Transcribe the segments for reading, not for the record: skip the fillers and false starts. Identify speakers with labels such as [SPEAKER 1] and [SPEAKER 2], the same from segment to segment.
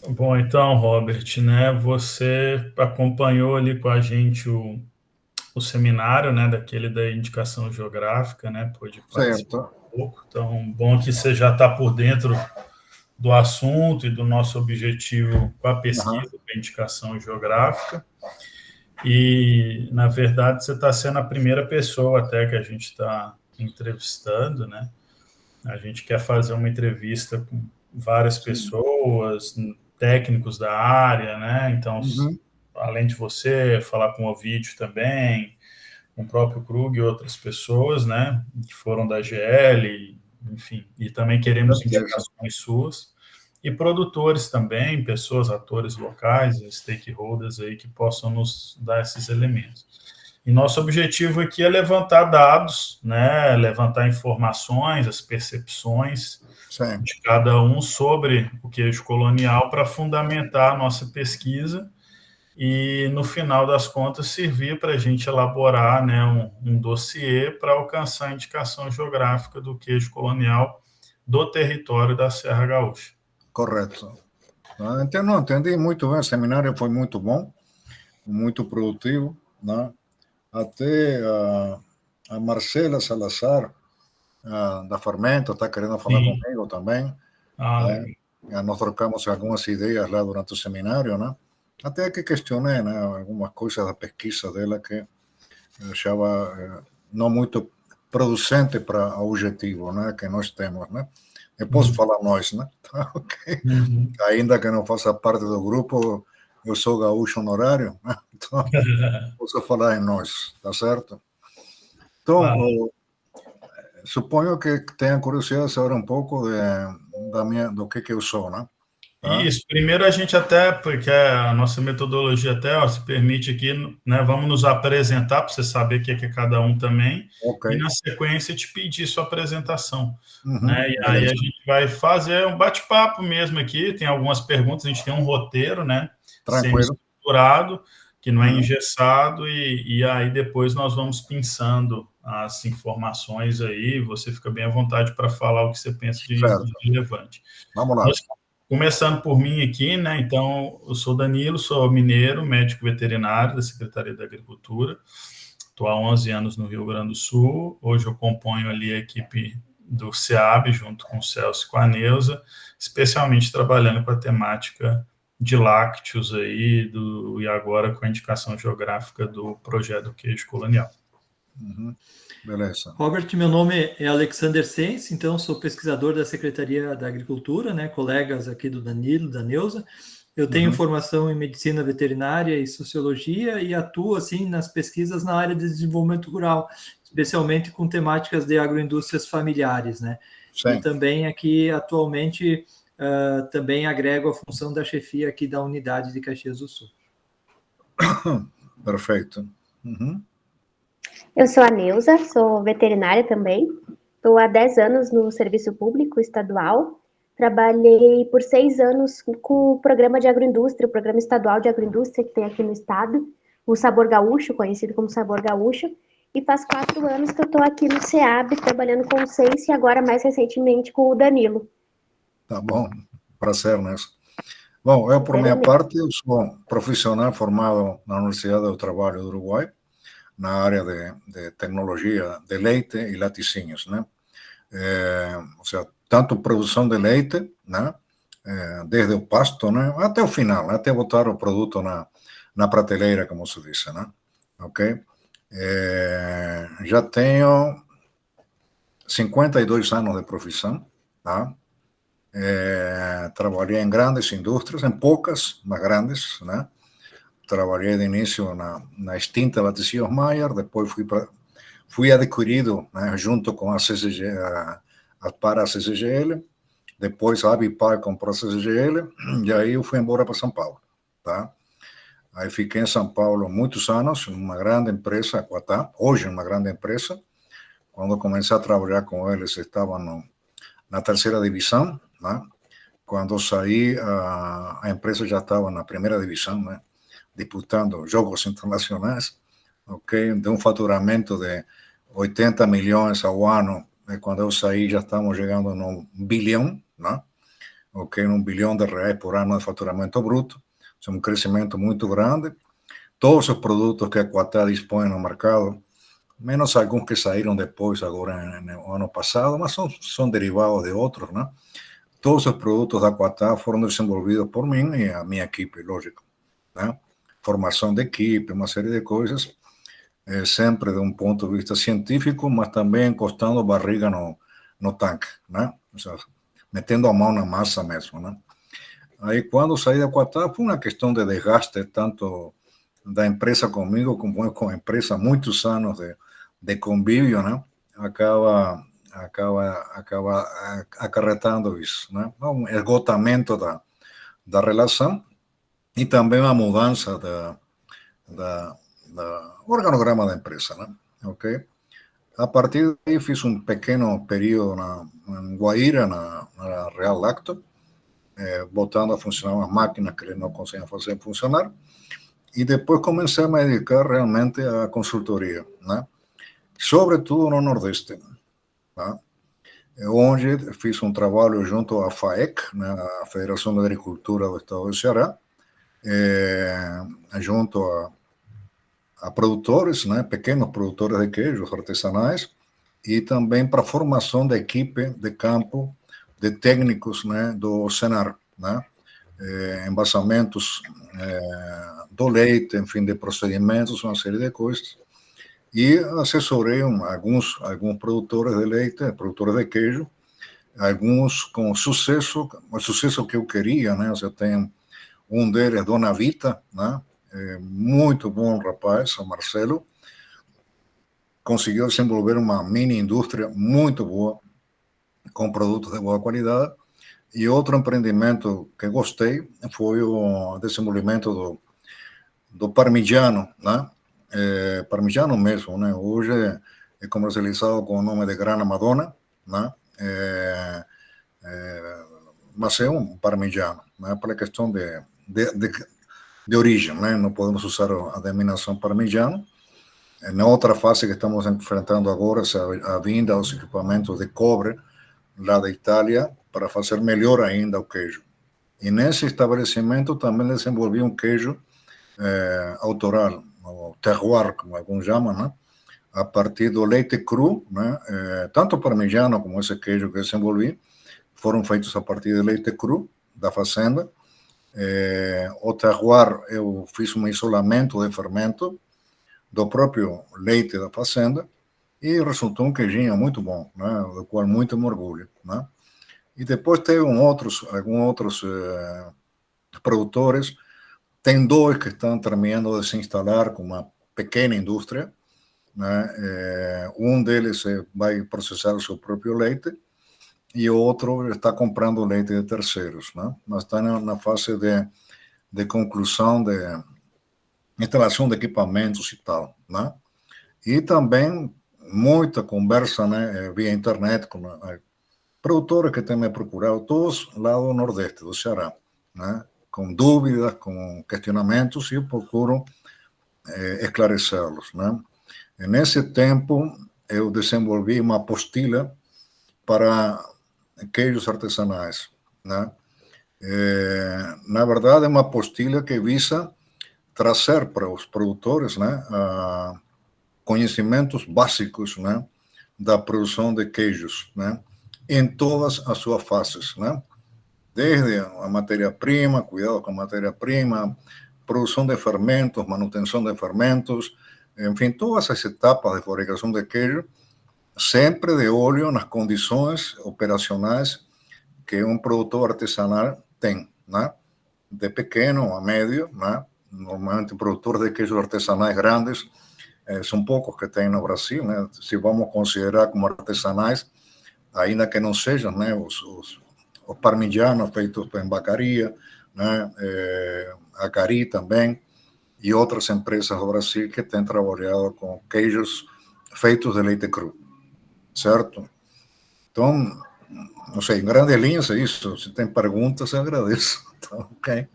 [SPEAKER 1] Bom, então, Robert, né, você acompanhou ali com a gente o seminário, né, daquele da indicação geográfica, né, pôde participar
[SPEAKER 2] Certo.
[SPEAKER 1] um pouco. Então, bom que você já está por dentro do assunto e do nosso objetivo com a
[SPEAKER 2] Aham.
[SPEAKER 1] pesquisa da indicação geográfica. E, na verdade, você está sendo a primeira pessoa até que a gente está entrevistando, né? A gente quer fazer uma entrevista com várias
[SPEAKER 2] Sim.
[SPEAKER 1] pessoas, técnicos da área, né? Então,
[SPEAKER 2] Uhum.
[SPEAKER 1] além de você, falar com o Ovidio também, com o próprio Krug e outras pessoas, né? Que foram da GL, enfim. E também queremos
[SPEAKER 2] Certeza.
[SPEAKER 1] indicações suas. E produtores também, pessoas, atores locais, stakeholders aí que possam nos dar esses elementos. E nosso objetivo aqui é levantar dados, né, levantar informações, as percepções
[SPEAKER 2] Sim,
[SPEAKER 1] de cada um sobre o queijo colonial para fundamentar a nossa pesquisa e, no final das contas, servir para a gente elaborar, né, um dossiê para alcançar a indicação geográfica do queijo colonial do território da Serra Gaúcha.
[SPEAKER 2] correto. Então, não, entendi muito bem. O seminário foi muito bom, muito produtivo, né? Até a Marcela Salazar, da Fermento, está querendo falar
[SPEAKER 1] Sim,
[SPEAKER 2] comigo também.
[SPEAKER 1] ah,
[SPEAKER 2] Né?
[SPEAKER 1] legal.
[SPEAKER 2] Nós trocamos algumas ideias lá durante o seminário, né? Até que questionei, né, algumas coisas da pesquisa dela que eu achava não muito producente para o objetivo, né, que nós temos, né? Eu posso
[SPEAKER 1] Uhum.
[SPEAKER 2] falar nós, né? Tá, ok.
[SPEAKER 1] Uhum.
[SPEAKER 2] Ainda que não faça parte do grupo, eu sou gaúcho honorário, né? Então posso falar em nós, tá certo? Então,
[SPEAKER 1] Ah,
[SPEAKER 2] suponho que tenha curiosidade de saber um pouco do que eu sou, né? Tá?
[SPEAKER 1] isso, primeiro a gente até, porque a nossa metodologia até ó, se permite aqui, né, vamos nos apresentar para você saber o que é cada um também,
[SPEAKER 2] Ok.
[SPEAKER 1] e na sequência te pedir sua apresentação,
[SPEAKER 2] Uhum.
[SPEAKER 1] né, e aí a
[SPEAKER 2] Beleza.
[SPEAKER 1] gente vai fazer um bate-papo mesmo aqui, tem algumas perguntas, a gente tem um roteiro, né,
[SPEAKER 2] Tranquilo.
[SPEAKER 1] semi-estruturado, que não é
[SPEAKER 2] Uhum.
[SPEAKER 1] engessado, e aí depois nós vamos pensando as informações aí, você fica bem à vontade para falar o que você pensa de
[SPEAKER 2] Certo.
[SPEAKER 1] relevante.
[SPEAKER 2] Vamos lá.
[SPEAKER 1] Nós Começando por mim aqui, né? Então, eu sou Danilo, sou mineiro, médico veterinário da Secretaria da Agricultura. Estou há 11 anos no Rio Grande do Sul. Hoje eu componho ali a equipe do SEAB, junto com o Celso e com a Neuza, especialmente trabalhando com a temática de lácteos aí, e agora com a indicação geográfica do projeto Queijo Colonial.
[SPEAKER 2] Uhum. Beleza.
[SPEAKER 3] Robert, meu nome é Alexander Sens, então sou pesquisador da Secretaria da Agricultura, né, colegas aqui do Danilo, da Neuza. Eu tenho
[SPEAKER 2] Uhum.
[SPEAKER 3] formação em medicina veterinária e sociologia e atuo assim nas pesquisas na área de desenvolvimento rural, especialmente com temáticas de agroindústrias familiares, né? E
[SPEAKER 2] Sim.
[SPEAKER 3] também aqui atualmente também agrego a função da chefia aqui da unidade de Caxias do Sul.
[SPEAKER 2] Perfeito. Uhum.
[SPEAKER 4] Eu sou a Neuza, sou veterinária também. Estou há 10 anos no serviço público estadual. Trabalhei por 6 anos com o programa de agroindústria, o programa estadual de agroindústria que tem aqui no estado, o Sabor Gaúcho, conhecido como Sabor Gaúcho. E faz 4 anos que eu estou aqui no SEAB, trabalhando com o Sense e agora mais recentemente com o Danilo.
[SPEAKER 2] Tá bom. Prazer, né? Bom, eu, por
[SPEAKER 4] Prazer é
[SPEAKER 2] minha
[SPEAKER 4] meu.
[SPEAKER 2] parte, eu sou profissional formado na Universidade do Trabalho do Uruguai, na área de tecnologia de leite e laticínios, né? Ou seja, tanto produção de leite, né? Desde o pasto, né? Até o final, até botar o produto na prateleira, como se diz, né? Ok? Já tenho 52 anos de profissão, tá? Trabalhei em grandes indústrias, em poucas, mas grandes, né? Trabalhei de início na extinta Laticínios Maier, depois fui adquirido, né, junto com a CCG, para a CCGL, depois a Avipar comprou a CCGL, e aí eu fui embora para São Paulo, tá? Aí fiquei em São Paulo muitos anos, numa grande empresa, a Quatá, hoje uma grande empresa. Quando comecei a trabalhar com eles, estavam na terceira divisão, né? Quando saí, a empresa já estava na primeira divisão, né? Disputando jogos internacionais, ok? De um faturamento de 80 milhões ao ano. Quando eu saí, já estamos chegando no bilhão, né? ok? R$1 bilhão por ano de faturamento bruto, é um crescimento muito grande. Todos os produtos que a Cuatá dispõe no mercado, menos alguns que saíram depois, agora no ano passado, mas são derivados de outros, né? Todos os produtos da Cuatá foram desenvolvidos por mim e a minha equipe, lógico, né? Formação de equipe, uma série de coisas, sempre de um ponto de vista científico, mas também encostando a barriga no tanque, né? Ou seja, metendo a mão na massa mesmo, né? Aí, quando saí da Cuatá, foi uma questão de desgaste, tanto da empresa comigo, como com a empresa, muitos anos de convívio, né? Acaba acarretando isso, né? Um esgotamento da relação e também uma mudança da organograma da empresa, né? Ok? A partir daí fiz um pequeno período em Guaíra, na Real Lacto, botando a funcionar umas máquinas que eles não conseguiam fazer funcionar, e depois comecei a me dedicar realmente à consultoria, né? Sobretudo no Nordeste, tá? Onde fiz um trabalho junto à FAEC, né, a Federação de Agricultura do Estado do Ceará, junto a produtores, né, pequenos produtores de queijos artesanais, e também para a formação da equipe de campo de técnicos, né, do Senar, né, embasamentos do leite, enfim, de procedimentos, uma série de coisas. E assessorei alguns produtores de leite, produtores de queijo, alguns com sucesso, o sucesso que eu queria, né? Você tem um deles, Dona Vita, né? Muito bom rapaz, o Marcelo, conseguiu desenvolver uma mini indústria muito boa, com produtos de boa qualidade. E outro empreendimento que gostei foi o desenvolvimento do parmigiano, né? Parmigiano mesmo, né? Hoje é comercializado com o nome de Grana Madonna, né? Mas é um parmigiano, né? Pela questão de origem, né? Não podemos usar a denominação parmigiano. Na outra fase que estamos enfrentando agora, a vinda aos equipamentos de cobre lá da Itália para fazer melhor ainda o queijo. E nesse estabelecimento também desenvolvi um queijo autoral, o terroir, como alguns chamam, né? A partir do leite cru, né? Tanto o parmigiano como esse queijo que desenvolvi foram feitos a partir de leite cru da fazenda. O terroir, eu fiz um isolamento de fermento do próprio leite da fazenda e resultou um queijinho muito bom, né? Do qual muito me orgulho, né? E depois tem alguns outros produtores. Tem dois que estão terminando de se instalar com uma pequena indústria, né? Um deles vai processar o seu próprio leite e o outro está comprando leite de terceiros, né? Mas está na fase de conclusão de instalação de equipamentos e tal, né? E também muita conversa, né, via internet com produtores que têm me procurado, todos lá do Nordeste, do Ceará, né? Com dúvidas, com questionamentos, e eu procuro esclarecê-los, né? Nesse tempo, eu desenvolvi uma apostila para queijos artesanais, né? Na verdade, é uma apostila que visa trazer para os produtores, né, conhecimentos básicos, né, da produção de queijos, né, em todas as suas fases, né? Desde a matéria-prima, cuidado com a matéria-prima, produção de fermentos, manutenção de fermentos, enfim, todas as etapas de fabricação de queijo, sempre de olho nas condições operacionais que um produtor artesanal tem, né? De pequeno a médio, né? Normalmente produtores de queijos artesanais grandes são poucos que tem no Brasil, né? Se vamos considerar como artesanais, ainda que não sejam, né, os parmigianos feitos em Vacaria, né, a Cari também, e outras empresas do Brasil que têm trabalhado com queijos feitos de leite cru, certo? Então, não sei, em grandes linhas é isso. Se tem perguntas, eu agradeço. Então, ok.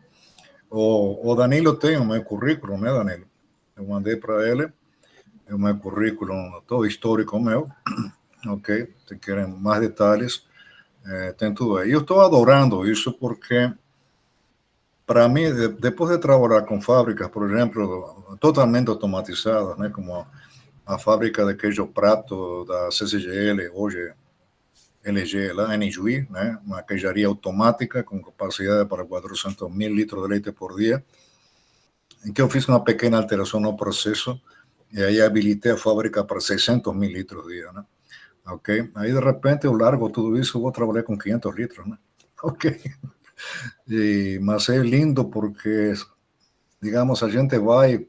[SPEAKER 2] O Danilo tem o meu currículo, né, Danilo? Eu mandei para ele o meu currículo todo histórico meu, ok? Se querem mais detalhes, tem tudo aí. Eu estou adorando isso porque, para mim, depois de trabalhar com fábricas, por exemplo, totalmente automatizadas, né, como a fábrica de queijo prato da CCGL, hoje LG, lá em Ijuí, né, uma queijaria automática com capacidade para 400.000 litros de leite por dia, em que eu fiz uma pequena alteração no processo e aí habilitei a fábrica para 600.000 litros por dia, né? Ok? Aí, de repente, eu largo tudo isso e vou trabalhar com 500 litros, né? Ok? Mas é lindo porque, digamos, a gente vai...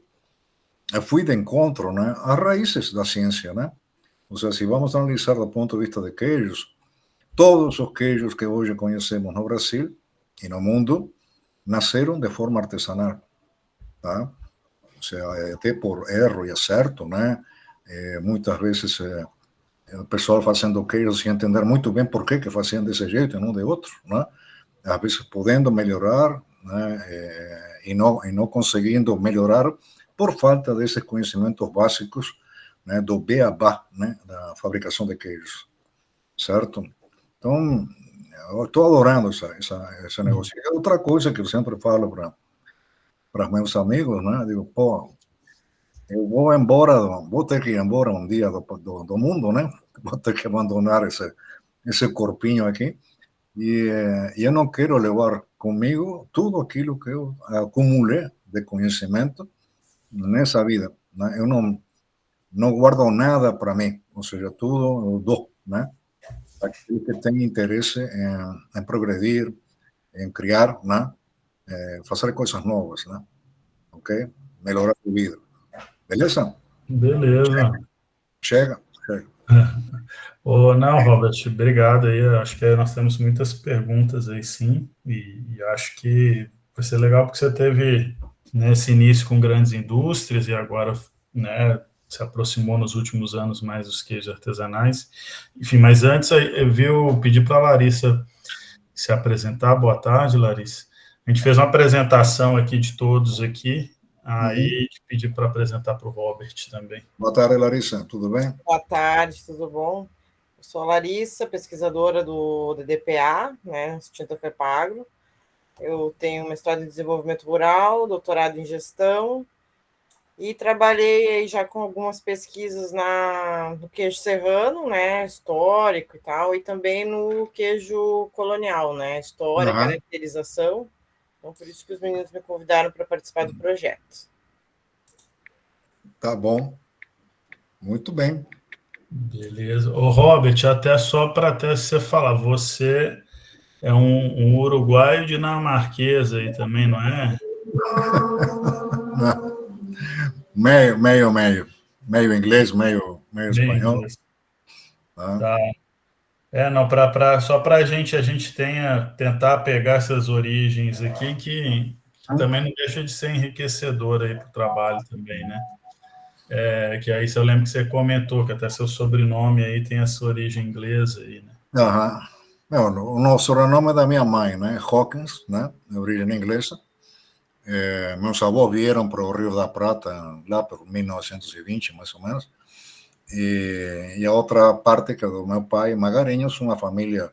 [SPEAKER 2] Eu fui de encontro, né, às raízes da ciência, né? Ou seja, se vamos analisar do ponto de vista de queijos, todos os queijos que hoje conhecemos no Brasil e no mundo nasceram de forma artesanal, tá? Ou seja, até por erro e acerto, né? Muitas vezes o pessoal fazendo queijos sem entender muito bem por que faziam desse jeito e não de outro, né? Às vezes podendo melhorar, né? E não conseguindo melhorar por falta desses conhecimentos básicos, né? Do beabá, né? Da fabricação de queijos, certo? Então, eu estou adorando esse negócio. E outra coisa que eu sempre falo para meus amigos, né? Digo, pô, eu vou embora, vou ter que ir embora um dia do mundo, né? Vou ter que abandonar esse corpinho aqui. E eu não quero levar comigo tudo aquilo que eu acumulei de conhecimento nessa vida, né? Eu não guardo nada para mim, ou seja, tudo eu dou, né? Aquilo que tem interesse em progredir, em criar, né? Fazer coisas novas, né? Ok? Melhorar a vida. Beleza?
[SPEAKER 1] Beleza.
[SPEAKER 2] Chega.
[SPEAKER 1] Não, Robert, obrigado aí. Acho que nós temos muitas perguntas aí, sim, e acho que vai ser legal porque você teve, né, esse início com grandes indústrias e agora, né, se aproximou nos últimos anos mais dos queijos artesanais. Enfim, mas antes eu pedi para a Larissa se apresentar. Boa tarde, Larissa. A gente fez uma apresentação aqui de todos aqui, aí pedi para apresentar para o Robert também.
[SPEAKER 2] Boa tarde, Larissa. Tudo bem?
[SPEAKER 5] Boa tarde, tudo bom? Eu sou a Larissa, pesquisadora do DDPA, né, Instituto FEPAGRO. Eu tenho uma história de desenvolvimento rural, doutorado em gestão, e trabalhei já com algumas pesquisas no queijo serrano, né, histórico e tal, e também no queijo colonial, né, história, caracterização. Então, por isso que os meninos me convidaram para participar do projeto.
[SPEAKER 2] Tá bom. Muito bem.
[SPEAKER 1] Beleza. Ô, Robert, até só para você falar, você é um uruguaio dinamarquês aí também, não é?
[SPEAKER 2] Meio inglês, meio espanhol.
[SPEAKER 1] Inglês. Tá. Não, só para a gente tentar pegar essas origens aqui, que também não deixa de ser enriquecedor aí para o trabalho também, né? Que aí eu lembro que você comentou que até seu sobrenome aí tem essa origem inglesa aí, né?
[SPEAKER 2] O sobrenome da minha mãe, né? Hawkins, né? De origem inglesa. Meus avós vieram para o Rio da Prata lá por 1920, mais ou menos. E a outra parte, que é do meu pai, Magareños, uma família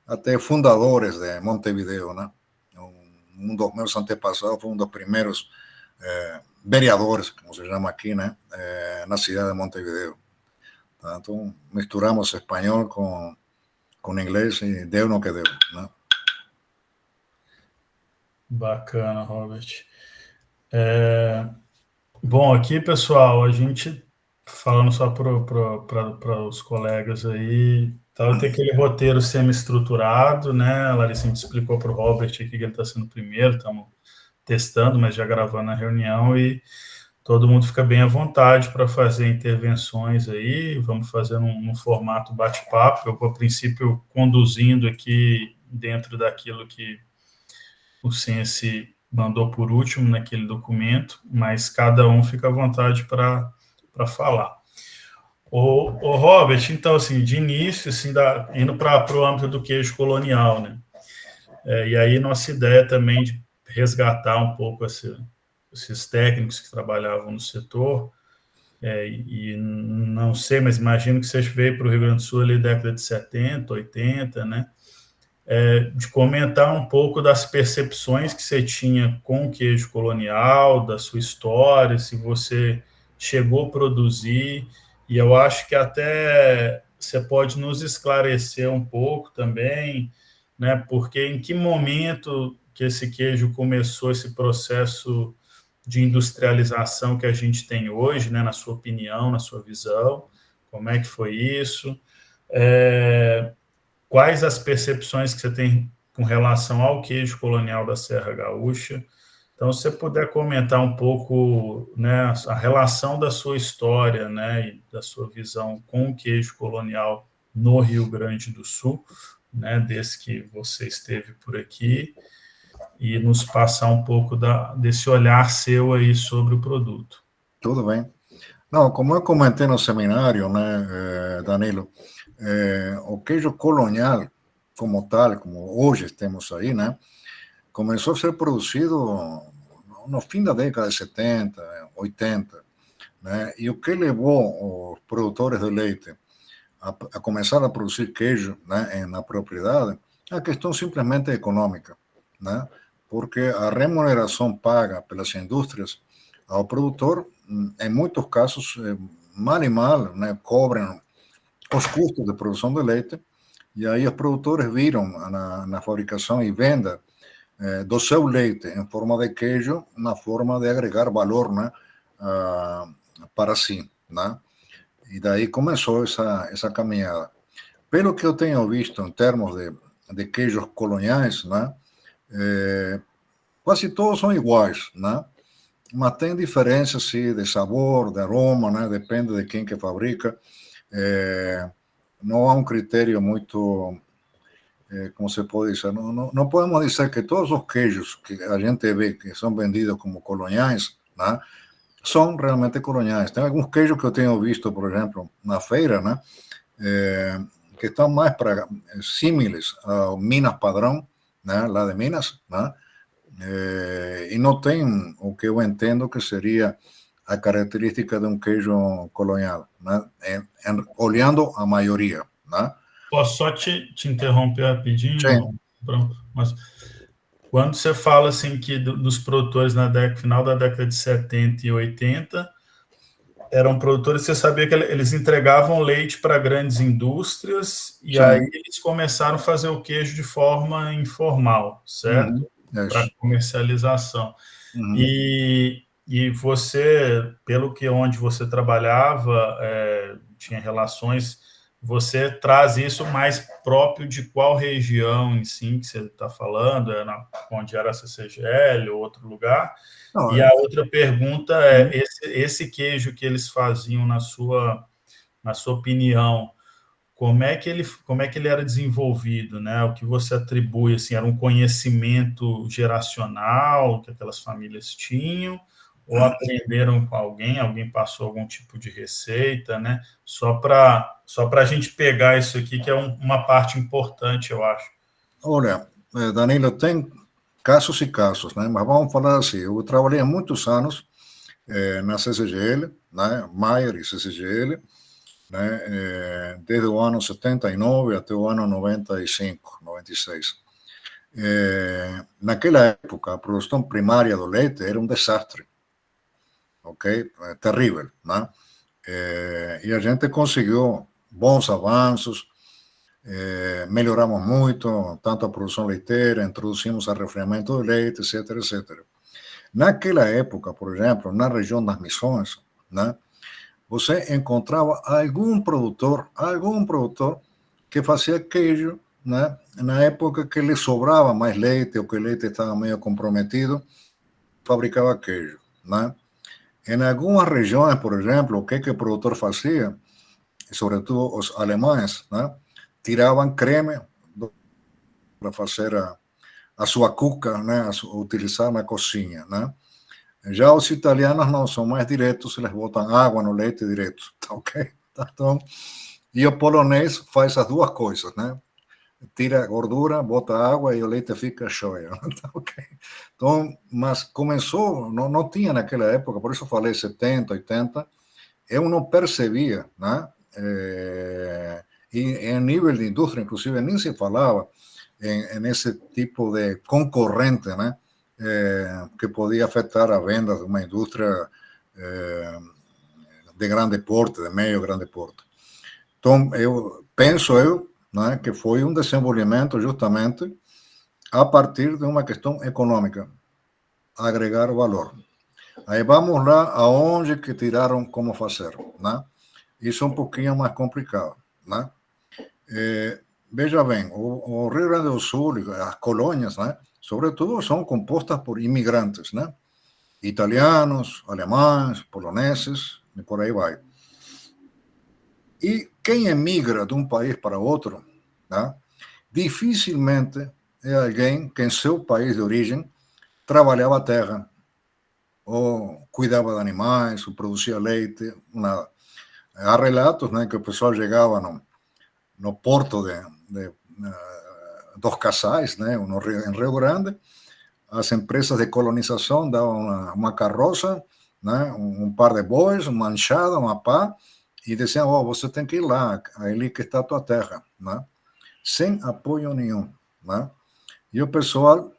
[SPEAKER 2] até fundadores de Montevideo, né? Um dos meus antepassados foi um dos primeiros vereadores, como se chama aqui, né? Na cidade de Montevideo. Então, misturamos espanhol com inglês e deu no que deu, né?
[SPEAKER 1] Bacana, Robert. Bom, aqui, pessoal, a gente falando só para os colegas aí, tem aquele roteiro semi-estruturado, né? A Larissa explicou para o Robert aqui que ele está sendo o primeiro, estamos testando, mas já gravando a reunião, e todo mundo fica bem à vontade para fazer intervenções aí. Vamos fazer num formato bate-papo. Eu vou, a princípio, conduzindo aqui dentro daquilo que o Sense mandou por último naquele documento, mas cada um fica à vontade para falar. O Robert, então, assim, de início, assim, indo para o âmbito do queijo colonial, né? E aí nossa ideia também de resgatar um pouco esses técnicos que trabalhavam no setor, e não sei, mas imagino que você veio para o Rio Grande do Sul ali década de 70, 80, né? de comentar um pouco das percepções que você tinha com o queijo colonial, da sua história, se você chegou a produzir, e eu acho que até você pode nos esclarecer um pouco também, né, porque em que momento que esse queijo começou esse processo de industrialização que a gente tem hoje, né, na sua opinião, na sua visão, como é que foi isso? Quais as percepções que você tem com relação ao queijo colonial da Serra Gaúcha? Então, se você puder comentar um pouco, né, a relação da sua história, né, e da sua visão com o queijo colonial no Rio Grande do Sul, né, desde que você esteve por aqui, e nos passar um pouco desse olhar seu aí sobre o produto.
[SPEAKER 2] Tudo bem. Não, como eu comentei no seminário, né, Danilo, o queijo colonial, como tal, como hoje temos aí, né, começou a ser produzido no fim da década de 70, 80, né, e o que levou os produtores de leite a começar a produzir queijo, né, na propriedade, é a questão simplesmente econômica, né, porque a remuneração paga pelas indústrias ao produtor, em muitos casos, mal e mal, né, cobrem os custos de produção de leite, e aí os produtores viram na fabricação e venda do seu leite em forma de queijo, na forma de agregar valor, né, para si, né? E daí começou essa caminhada. Pelo que eu tenho visto em termos de queijos coloniais, né, quase todos são iguais, né? Mas tem diferenças, sim, de sabor, de aroma, né? Depende de quem que fabrica. Não há um critério muito, como se pode dizer, não podemos dizer que todos os queijos que a gente vê que são vendidos como coloniais, né, são realmente coloniais. Tem alguns queijos que eu tenho visto, por exemplo, na feira, né, que estão mais similares ao Minas padrão, né, lá de Minas, né, e não tem o que eu entendo que seria a característica de um queijo colonial, né, olhando a maioria, né.
[SPEAKER 1] Posso só te interromper rapidinho,
[SPEAKER 2] Sim.
[SPEAKER 1] mas quando você fala assim que dos produtores na final da década de 70 e 80, eram produtores, você sabia que eles entregavam leite para grandes indústrias, e
[SPEAKER 2] Sim.
[SPEAKER 1] aí eles começaram a fazer o queijo de forma informal, certo? Para comercialização. E você, pelo que onde você trabalhava, tinha relações, você traz isso mais próprio de qual região em si que você está falando, onde era a CCGL ou outro lugar?
[SPEAKER 2] Não,
[SPEAKER 1] e a outra pergunta é, esse queijo que eles faziam, na sua opinião, como é que ele era desenvolvido, né? O que você atribui, assim, era um conhecimento geracional que aquelas famílias tinham, ou aprenderam com alguém passou algum tipo de receita, né? Só para a gente pegar isso aqui, que é uma parte importante, eu acho.
[SPEAKER 2] Olha, Danilo, tem casos e casos, né? Mas vamos falar assim, eu trabalhei há muitos anos na CCGL, né? Maier e CCGL, né? Desde o ano 79 até o ano 95, 96. Naquela época, a produção primária do leite era um desastre, ok? Terrível, né? E a gente conseguiu bons avanços, melhoramos muito, tanto a produção leiteira, introduzimos arrefriamento de leite, etc, etc. Naquela época, por exemplo, na região das Missões, né, você encontrava algum produtor que fazia queijo, né, na época que lhe sobrava mais leite ou que o leite estava meio comprometido, fabricava queijo, né? Em algumas regiões, por exemplo, o que o produtor fazia, sobretudo os alemães, né, tiravam creme para fazer a sua cuca, né, utilizar na cozinha, né? Já os italianos não são mais diretos, eles botam água no leite direto, ok? Então, e o polonês faz as duas coisas, né? Tira a gordura, bota água e o leite fica show, ok? Então, mas começou, não tinha naquela época, por isso falei 70, 80, eu não percebia, né? E em nível de indústria, inclusive, nem se falava en ese tipo de concorrente, né? Que podia afetar a venda de uma indústria de grande porte, de meio grande porte. Então, penso né, que foi um desenvolvimento justamente a partir de uma questão econômica, agregar valor. Aí vamos lá aonde que tiraram como fazer, né? Isso é um pouquinho mais complicado, né? Veja bem, o Rio Grande do Sul, as colônias, né, sobretudo são compostas por imigrantes, né? Italianos, alemães, poloneses, e por aí vai. E quem emigra de um país para outro, né, dificilmente é alguém que em seu país de origem trabalhava a terra, ou cuidava de animais, ou produzia leite, nada. Há relatos, né, que o pessoal chegava no porto dos Casais, né, em Rio Grande, as empresas de colonização davam uma carroça, né, um par de bois, uma enxada, uma pá, e diziam, você tem que ir lá, ali que está a tua terra, né? Sem apoio nenhum, né? E o pessoal,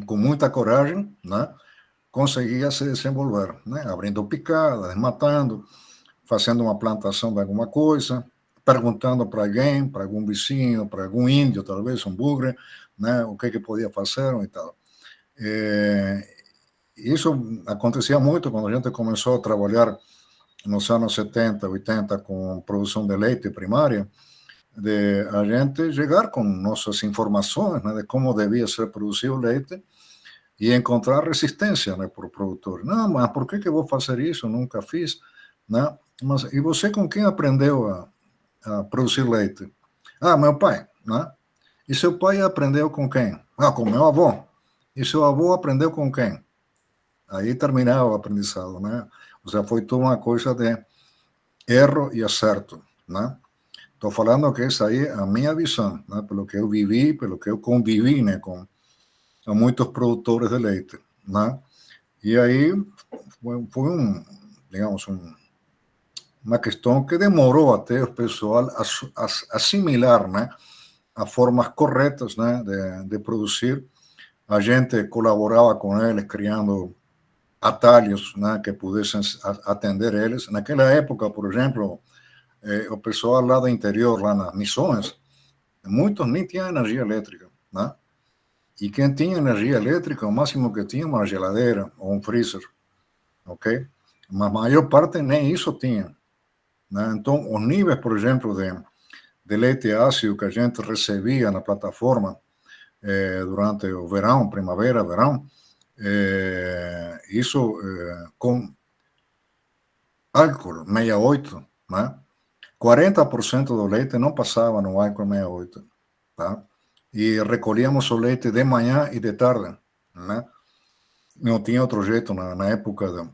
[SPEAKER 2] com muita coragem, né, conseguia se desenvolver, né? Abrindo picadas, matando, fazendo uma plantação de alguma coisa, perguntando para alguém, para algum vizinho, para algum índio, talvez, um bugre, né, o que podia fazer e tal. Isso acontecia muito quando a gente começou a trabalhar nos anos 70, 80, com produção de leite primária, de a gente chegar com nossas informações, né, de como devia ser produzido o leite e encontrar resistência, né, por produtor. Não, mas por que eu vou fazer isso? Nunca fiz, né? Mas e você com quem aprendeu a produzir leite? Ah, meu pai, né? E seu pai aprendeu com quem? Ah, com meu avô. E seu avô aprendeu com quem? Aí terminava o aprendizado, né? Ou seja, foi toda uma coisa de erro e acerto, né? Estou falando que essa aí é a minha visão, né? Pelo que eu vivi, pelo que eu convivi, né, com muitos produtores de leite, né? E aí foi digamos, uma questão que demorou até o pessoal assimilar, né, as formas corretas, né, de produzir. A gente colaborava com eles, criando atalhos, né, que pudessem atender eles. Naquela época, por exemplo, o pessoal lá do interior, lá nas missões, muitos nem tinham energia elétrica, né? E quem tinha energia elétrica, o máximo que tinha uma geladeira ou um freezer, ok? Mas a maior parte nem isso tinha, né? Então, os níveis, por exemplo, de leite ácido que a gente recebia na plataforma durante o verão, primavera, verão, isso com álcool 68, né? 40% do leite não passava no álcool 68, tá? E recolhíamos o leite de manhã e de tarde, né? Não tinha outro jeito na época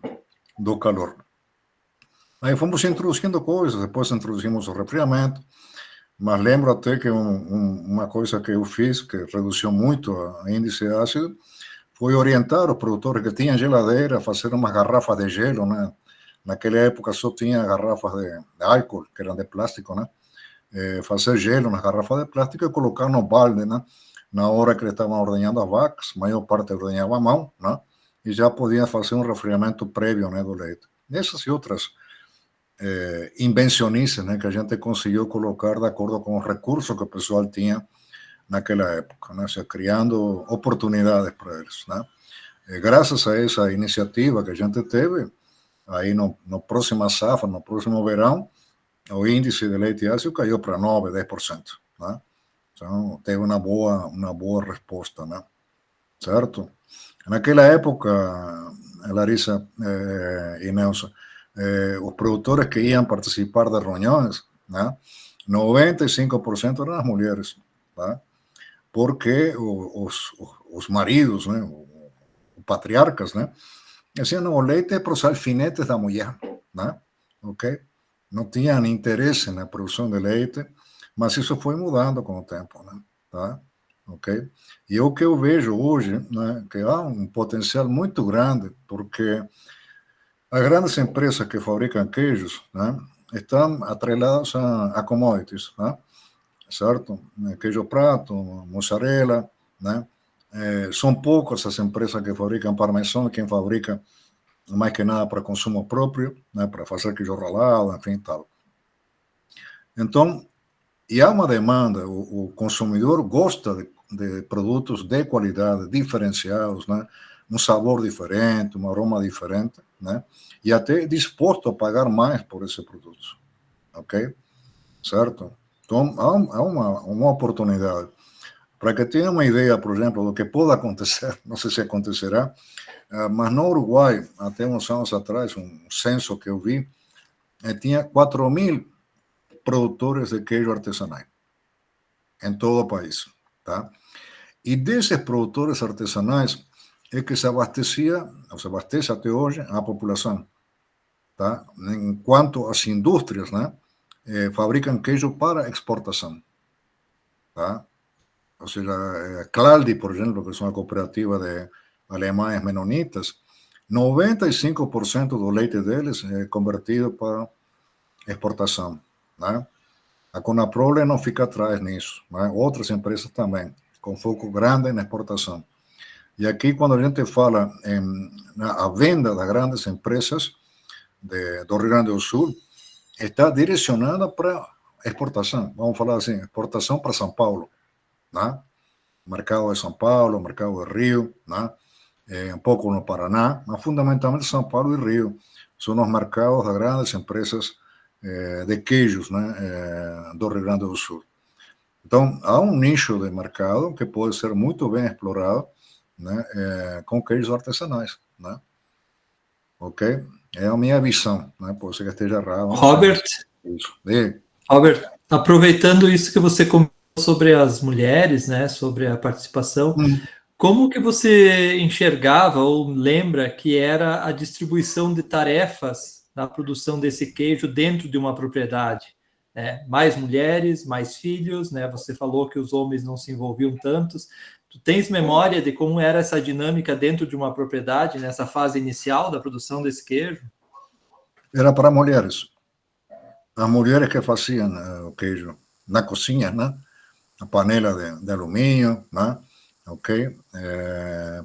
[SPEAKER 2] do calor. Aí fomos introduzindo coisas, depois introduzimos o resfriamento, mas lembro até que uma coisa que eu fiz, que reduziu muito o índice ácido, foi orientar os produtores que tinham geladeira a fazer umas garrafas de gelo, né? Naquela época só tinha garrafas de álcool, que eram de plástico, né? Fazer gelo nas garrafas de plástico e colocar no balde, né? Na hora que eles estavam ordenhando as vacas, a maior parte ordenhava à mão, né? E já podia fazer um resfriamento prévio, né, do leite. Essas e outras invencionices, né, que a gente conseguiu colocar de acordo com os recursos que o pessoal tinha naquela época, né? Ou seja, criando oportunidades para eles, né? Graças a essa iniciativa que a gente teve, aí no próximo safra, no próximo verão, o índice de leite ácido caiu para 9, 10%, né? Então, teve uma boa resposta, né? Certo? Naquela época, Larissa e Nelson, os produtores que iam participar das reuniões, né, 95% eram as mulheres, tá? Porque os maridos, né, os patriarcas, né, diziam, não, o leite é para os alfinetes da mulher, né? Ok? Não tinham interesse na produção de leite, mas isso foi mudando com o tempo, né? Tá? Ok? E o que eu vejo hoje, né, que há um potencial muito grande, porque as grandes empresas que fabricam queijos, né, estão atreladas a commodities, né? certo? Queijo prato, mussarela, né? São poucas as empresas que fabricam parmesão, quem fabrica mais que nada para consumo próprio, né? Para fazer queijo ralado, enfim, tal. Então, e há uma demanda, o consumidor gosta de produtos de qualidade, diferenciados, né? Um sabor diferente, um aroma diferente, né? E até disposto a pagar mais por esse produto, ok? Certo? Então, há uma oportunidade. Para que tenha uma ideia, por exemplo, do que pode acontecer, não sei se acontecerá, mas no Uruguai, até uns anos atrás, um censo que eu vi, tinha 4.000 produtores de queijo artesanais em todo o país, tá? E desses produtores artesanais é que se abastecia, ou se abastece até hoje, a população, tá? Enquanto as indústrias, né, fabricam queijo para exportação, tá? Ou seja, Claldi, por exemplo, que é uma cooperativa de alemães menonitas, 95% do leite deles é convertido para exportação, né? A Conaprole não fica atrás nisso, né? Outras empresas também, com foco grande na exportação. E aqui, quando a gente fala a venda das grandes empresas do Rio Grande do Sul, está direcionada para exportação. Vamos falar assim, exportação para São Paulo, né? Mercado de São Paulo, mercado de Rio, né? Um pouco no Paraná, mas fundamentalmente São Paulo e Rio. São os mercados das grandes empresas de queijos, né? Do Rio Grande do Sul. Então, há um nicho de mercado que pode ser muito bem explorado, né? Com queijos artesanais, né? Ok? É a minha visão, né? Pode ser que esteja errado.
[SPEAKER 3] Robert, Robert, aproveitando isso que você comentou sobre as mulheres, né? Sobre a participação, como que você enxergava ou lembra que era a distribuição de tarefas na produção desse queijo dentro de uma propriedade? Mais mulheres, mais filhos, né? Você falou que os homens não se envolviam tantos. Tu tens memória de como era essa dinâmica dentro de uma propriedade, nessa fase inicial da produção desse queijo?
[SPEAKER 2] Era para mulheres. As mulheres que faziam o queijo na cozinha, né? A panela de alumínio, né? Ok?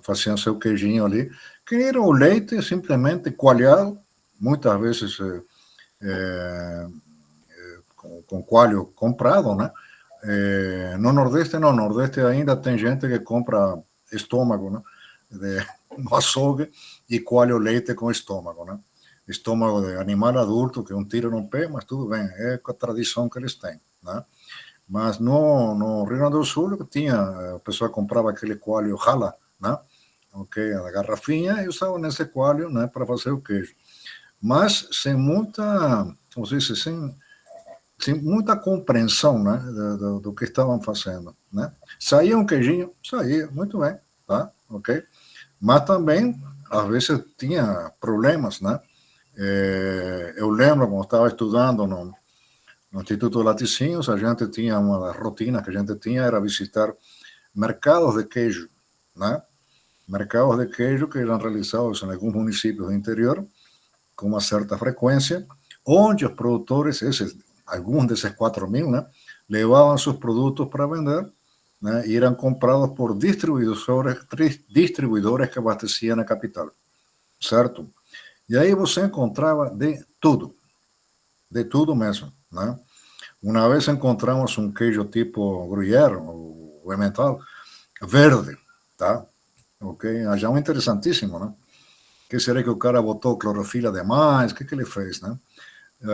[SPEAKER 2] Faziam seu queijinho ali, que era o leite simplesmente coalhado, muitas vezes com coalho comprado, né? No Nordeste ainda tem gente que compra estômago, né? No açougue e coalha o leite com estômago, né? Estômago de animal adulto, que é um tiro no pé, mas tudo bem, é a tradição que eles têm, né? Mas no Rio Grande do Sul, a pessoa comprava aquele coalho rala, né? Ok, a garrafinha, e usava nesse coalho, né, para fazer o queijo. Mas sem muita, como se diz, sem muita compreensão, né, do que estavam fazendo, né? Saía um queijinho, saía, muito bem, tá? Ok? Mas também, às vezes, tinha problemas, né? Eu lembro, quando estava estudando no Instituto de Laticínios, a gente tinha uma das rotinas que a gente tinha era visitar mercados de queijo, né? Mercados de queijo que eram realizados em alguns municípios do interior, com uma certa frequência, onde os produtores, alguns desses 4.000, né, levavam seus produtos para vender, né, e eram comprados por distribuidores que abasteciam na capital, certo? E aí você encontrava de tudo mesmo, né? Uma vez encontramos um queijo tipo Gruyère, o Emmental, verde, tá? Ok? Já é interessantíssimo, né? Que será que o cara botou clorofila demais? O que ele fez, né?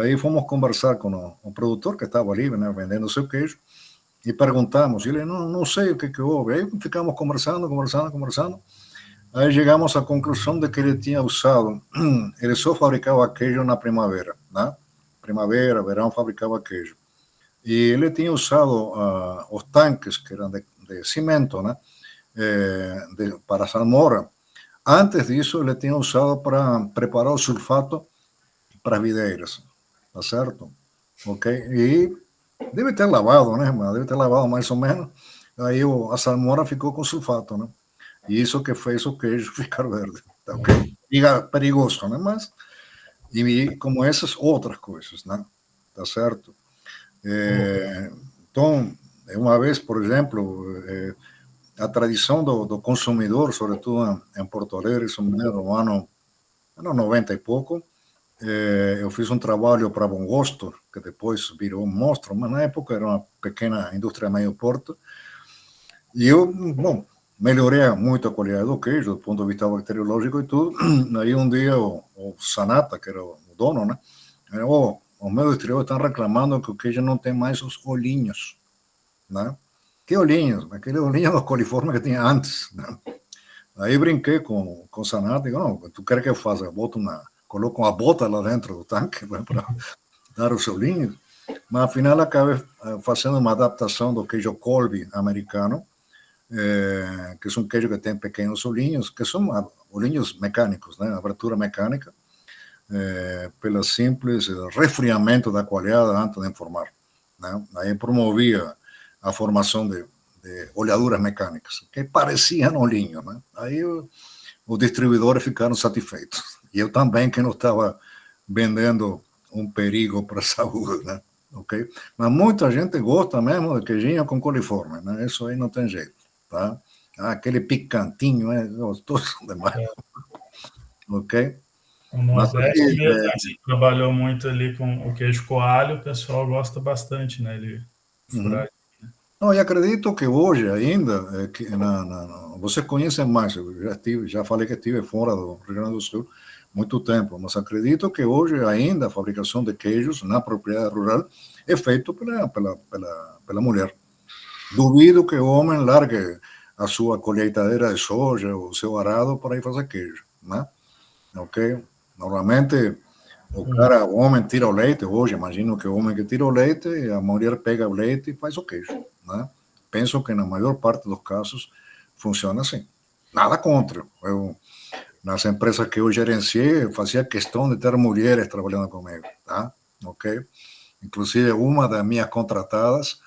[SPEAKER 2] Aí fomos conversar com o produtor que estava ali, né, vendendo seu queijo, e perguntamos, e ele, não sei o que houve. Aí ficamos conversando. Aí chegamos à conclusão de que ele tinha usado, ele só fabricava queijo na primavera, né? Primavera, verão, fabricava queijo. E ele tinha usado os tanques, que eram de cimento, né? Para salmoura. Antes disso, ele tinha usado para preparar o sulfato para as videiras, tá certo? Ok? E deve ter lavado, né? Deve ter lavado mais ou menos. Aí a salmoura ficou com sulfato, né? E isso que fez o queijo ficar verde, tá ok? Diga perigoso, né? Mas, e como essas outras coisas, né? Tá certo? Então, Uma vez, por exemplo, a tradição do consumidor, sobretudo em Porto Alegre, isso me lembra no ano 90 e pouco, eu fiz um trabalho para Bom Gosto, que depois virou um monstro, mas na época era uma pequena indústria meio porto, e eu, bom, melhorei muito a qualidade do queijo, do ponto de vista bacteriológico e tudo. Aí um dia o Sanata, que era o dono, né, os meus distribuidores estão reclamando que o queijo não tem mais os olhinhos, né? Que olhinhos? Aquele olhinho do coliforme que tinha antes, né? Aí brinquei com o Sanata e digo, não, tu quer que eu faça? Coloco uma bota lá dentro do tanque para dar os olhinhos. Mas afinal acabei fazendo uma adaptação do queijo Colby americano, que é um queijo que tem pequenos olhinhos, que são olhinhos mecânicos, né? Abertura mecânica, pelo simples resfriamento da qualidade antes de formar, né? Aí promovia a formação de olhaduras mecânicas, que pareciam olhinhos, né? Aí os distribuidores ficaram satisfeitos. E eu também, que não estava vendendo um perigo para a saúde, né? Ok? Mas muita gente gosta mesmo de queijinho com coliforme, né? Isso aí não tem jeito, tá? Aquele picantinho é gostoso demais. Ok?
[SPEAKER 1] O Nordeste mesmo, que você trabalhou muito ali com o queijo coalho, o pessoal gosta bastante, né? Ele furar.
[SPEAKER 2] Não, e acredito que hoje ainda, você conhece mais, eu já falei que estive fora do Rio Grande do Sul muito tempo, mas acredito que hoje ainda a fabricação de queijos na propriedade rural é feita pela mulher. Duvido que o homem largue a sua colheitadeira de soja, o seu arado para ir fazer queijo, né? Ok? Normalmente o homem tira o leite, hoje imagino que o homem que tira o leite, a mulher pega o leite e faz o queijo, né? Penso que na maior parte dos casos funciona assim. Nada contra. Eu, nas empresas que eu gerenciei, eu fazia questão de ter mulheres trabalhando comigo, tá? Ok? Inclusive, uma das minhas contratadas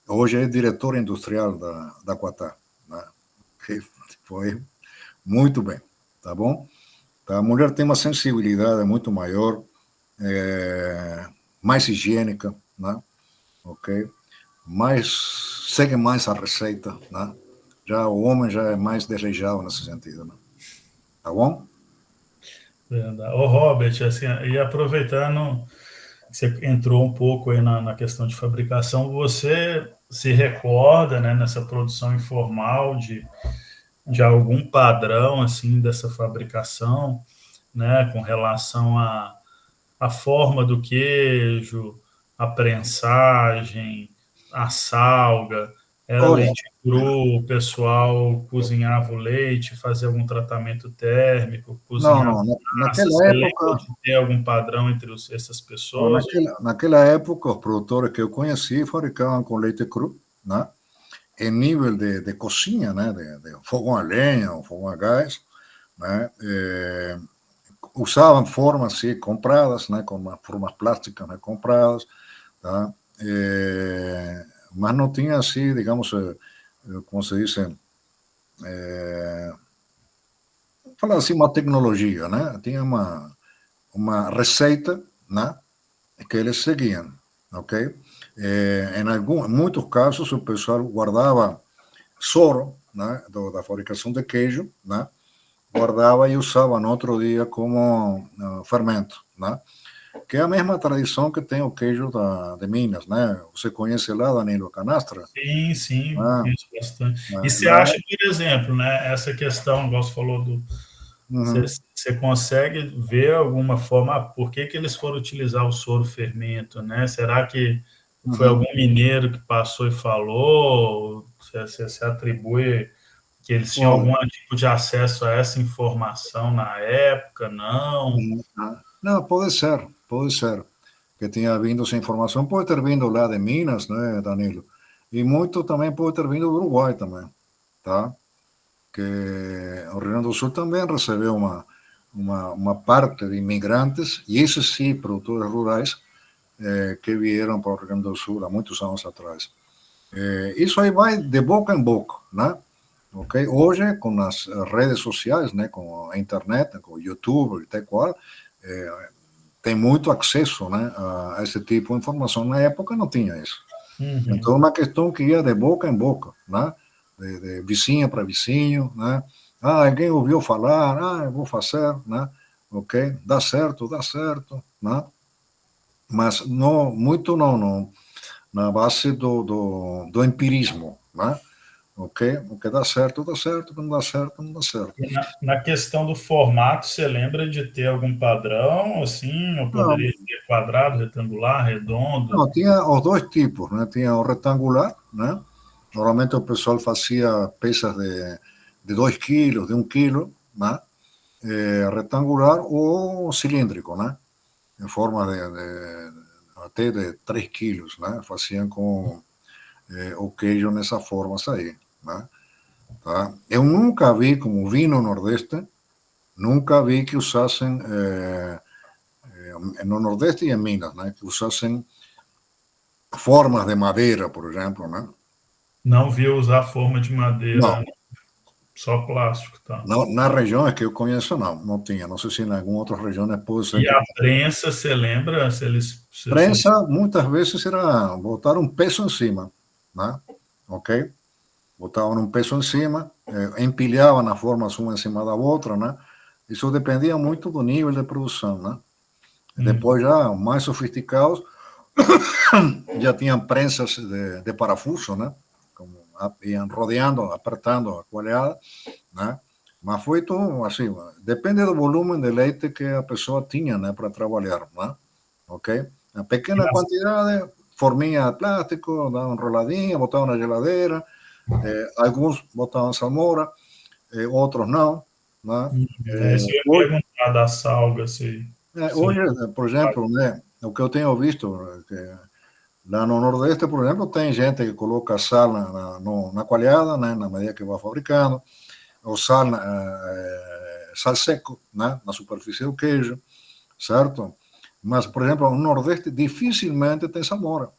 [SPEAKER 2] hoje é diretora industrial da Quatá, né? Que foi muito bem, tá bom? A mulher tem uma sensibilidade muito maior, mais higiênica, né? Ok? Segue mais a receita, né? Já o homem já é mais desleixado nesse sentido, né? Tá bom?
[SPEAKER 1] Ô, Robert, assim, e aproveitando que você entrou um pouco aí na questão de fabricação, você se recorda, né, nessa produção informal de algum padrão, assim, dessa fabricação, né, com relação à forma do queijo, a prensagem, a salga, era
[SPEAKER 2] Olha,
[SPEAKER 1] leite cru, o pessoal cozinhava o leite, fazia algum tratamento térmico, cozinhava
[SPEAKER 2] não,
[SPEAKER 1] massa.
[SPEAKER 2] naquela
[SPEAKER 1] Você lembra
[SPEAKER 2] época,
[SPEAKER 1] de ter algum padrão entre essas pessoas?
[SPEAKER 2] naquela época, os produtores que eu conheci fabricavam com leite cru, né? Em nível de cozinha, né? De fogão a lenha ou fogão a gás, né? Usavam formas assim, compradas, né? Com formas plásticas, né? Compradas, tá? Mas não tinha assim, digamos, como se diz, falar assim, uma tecnologia, né? Tinha uma receita, né? Que eles seguiam, ok? Em muitos casos, o pessoal guardava soro, né? Da fabricação de queijo, né? Guardava e usava no outro dia como fermento, né? Que é a mesma tradição que tem o queijo de Minas, né? Você conhece lá, Danilo, Canastra?
[SPEAKER 1] Sim, sim,
[SPEAKER 2] Ah,
[SPEAKER 1] conheço bastante. E você
[SPEAKER 2] lá,
[SPEAKER 1] acha, por exemplo, né, essa questão, igual você falou você consegue ver alguma forma, por que eles foram utilizar o soro fermento, né? Será que foi algum mineiro que passou e falou? Você atribui que eles tinham algum tipo de acesso a essa informação na época? Não?
[SPEAKER 2] não, pode ser que tenha vindo essa informação, pode ter vindo lá de Minas, né, Danilo? E muito também pode ter vindo do Uruguai também, tá? Que o Rio Grande do Sul também recebeu uma parte de imigrantes, e esses sim, produtores rurais, que vieram para o Rio Grande do Sul há muitos anos atrás. Isso aí vai de boca em boca, né? Okay? Hoje, com as redes sociais, né, com a internet, com o YouTube e tal qual, tem muito acesso, né, a esse tipo de informação. Na época não tinha isso. Então, uma questão que ia de boca em boca, né? De vizinho para vizinho, né? Ah, alguém ouviu falar, ah, eu vou fazer, né? Ok, dá certo, né? Mas não, muito não, na base do empirismo, né? Ok, o que dá certo, não dá certo, não dá certo.
[SPEAKER 1] E na questão do formato, você lembra de ter algum padrão, assim, ou
[SPEAKER 2] Não,
[SPEAKER 1] poderia ser quadrado, retangular, redondo?
[SPEAKER 2] não, tinha os dois tipos, né? Tinha o retangular, né? Normalmente o pessoal fazia peças de 2 quilos, de 1 quilo, né? Retangular ou cilíndrico, né? Em forma até de 3 quilos, né? Faziam com o queijo nessa forma aí, né? Tá? Eu nunca vi, como vi no Nordeste, nunca vi que usassem, no Nordeste e em Minas, né? Que usassem formas de madeira, por exemplo, né?
[SPEAKER 1] Não viu usar forma de madeira,
[SPEAKER 2] Não,
[SPEAKER 1] só plástico, tá?
[SPEAKER 2] não, nas regiões que eu conheço, não tinha. Não sei se em algumas outras regiões pode ser
[SPEAKER 1] E
[SPEAKER 2] que.
[SPEAKER 1] a prensa, você lembra se eles...
[SPEAKER 2] Prensa, muitas vezes, era botar um peso em cima, né? Ok? Botavam um peso em cima, empilhavam as formas uma em cima da outra, né? Isso dependia muito do nível de produção, né? Depois, já mais sofisticados, já tinham prensas de parafuso, né? Como iam rodeando, apertando a coalhada, né? Mas foi tudo assim, depende do volume de leite que a pessoa tinha, né, para trabalhar, né? Ok? A pequena quantidade, forminha de plástico, davam enroladinha, botavam na geladeira, alguns botavam salmoura, outros não, né?
[SPEAKER 1] Isso eu ia
[SPEAKER 2] Hoje,
[SPEAKER 1] perguntar da salga, se...
[SPEAKER 2] hoje, por exemplo, né, o que eu tenho visto, que lá no Nordeste, por exemplo, tem gente que coloca sal na coalhada, né, na medida que vai fabricando, ou sal, sal seco, né, na superfície do queijo, certo? Mas, por exemplo, no Nordeste dificilmente tem salmoura.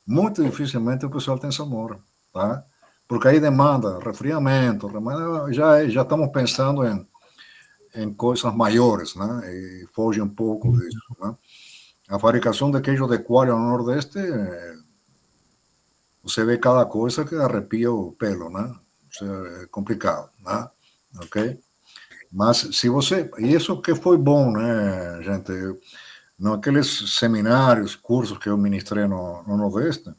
[SPEAKER 2] Muito dificilmente o pessoal tem salmoura, tá? Porque aí demanda resfriamento, já estamos pensando em coisas maiores, né? E foge um pouco disso, né? A fabricação de queijo de coalho no Nordeste, você vê cada coisa que arrepia o pelo, né? Isso é complicado, né? Ok? Mas se você... E isso que foi bom, né, gente? Naqueles seminários, cursos que eu ministrei no Nordeste,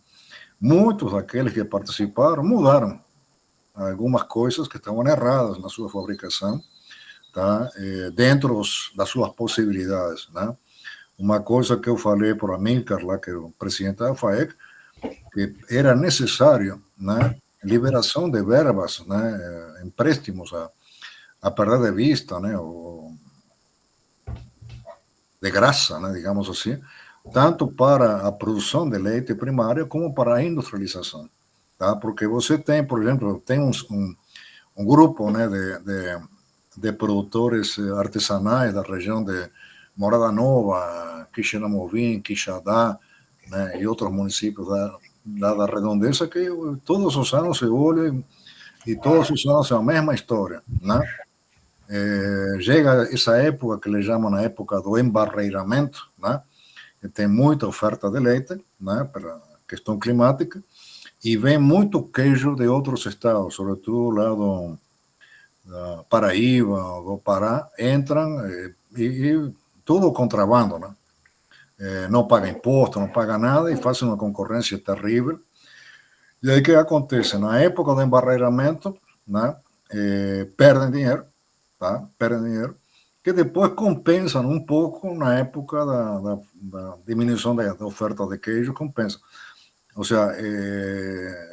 [SPEAKER 2] muitos daqueles que participaram mudaram algumas coisas que estavam erradas na sua fabricação, tá? Dentro das suas possibilidades, né? Uma coisa que eu falei para o Amílcar, lá, que é o presidente da FAEC, que era necessário, né, liberação de verbas, né, empréstimos a perder de vista, né, ou de graça, né, digamos assim, tanto para a produção de leite primário como para a industrialização, tá? Porque você tem, por exemplo, tem um grupo, né, de produtores artesanais da região de Morada Nova, Quixeramobim, Quixadá, né, e outros municípios da redondeza que todos os anos se olham e todos os anos é a mesma história, né? Chega essa época que eles chamam a época do embarreiramento, né? Que tem muita oferta de leite, né, pela questão climática, e vem muito queijo de outros estados, sobretudo lá da Paraíba, do Pará, entram e tudo contrabando, né? Não paga imposto, não paga nada e fazem uma concorrência terrível. E aí o que acontece? Na época do embarreiramento, né, perdem dinheiro, tá? Perdem dinheiro, que depois compensam um pouco na época da diminuição da oferta de queijo, compensa. Ou seja,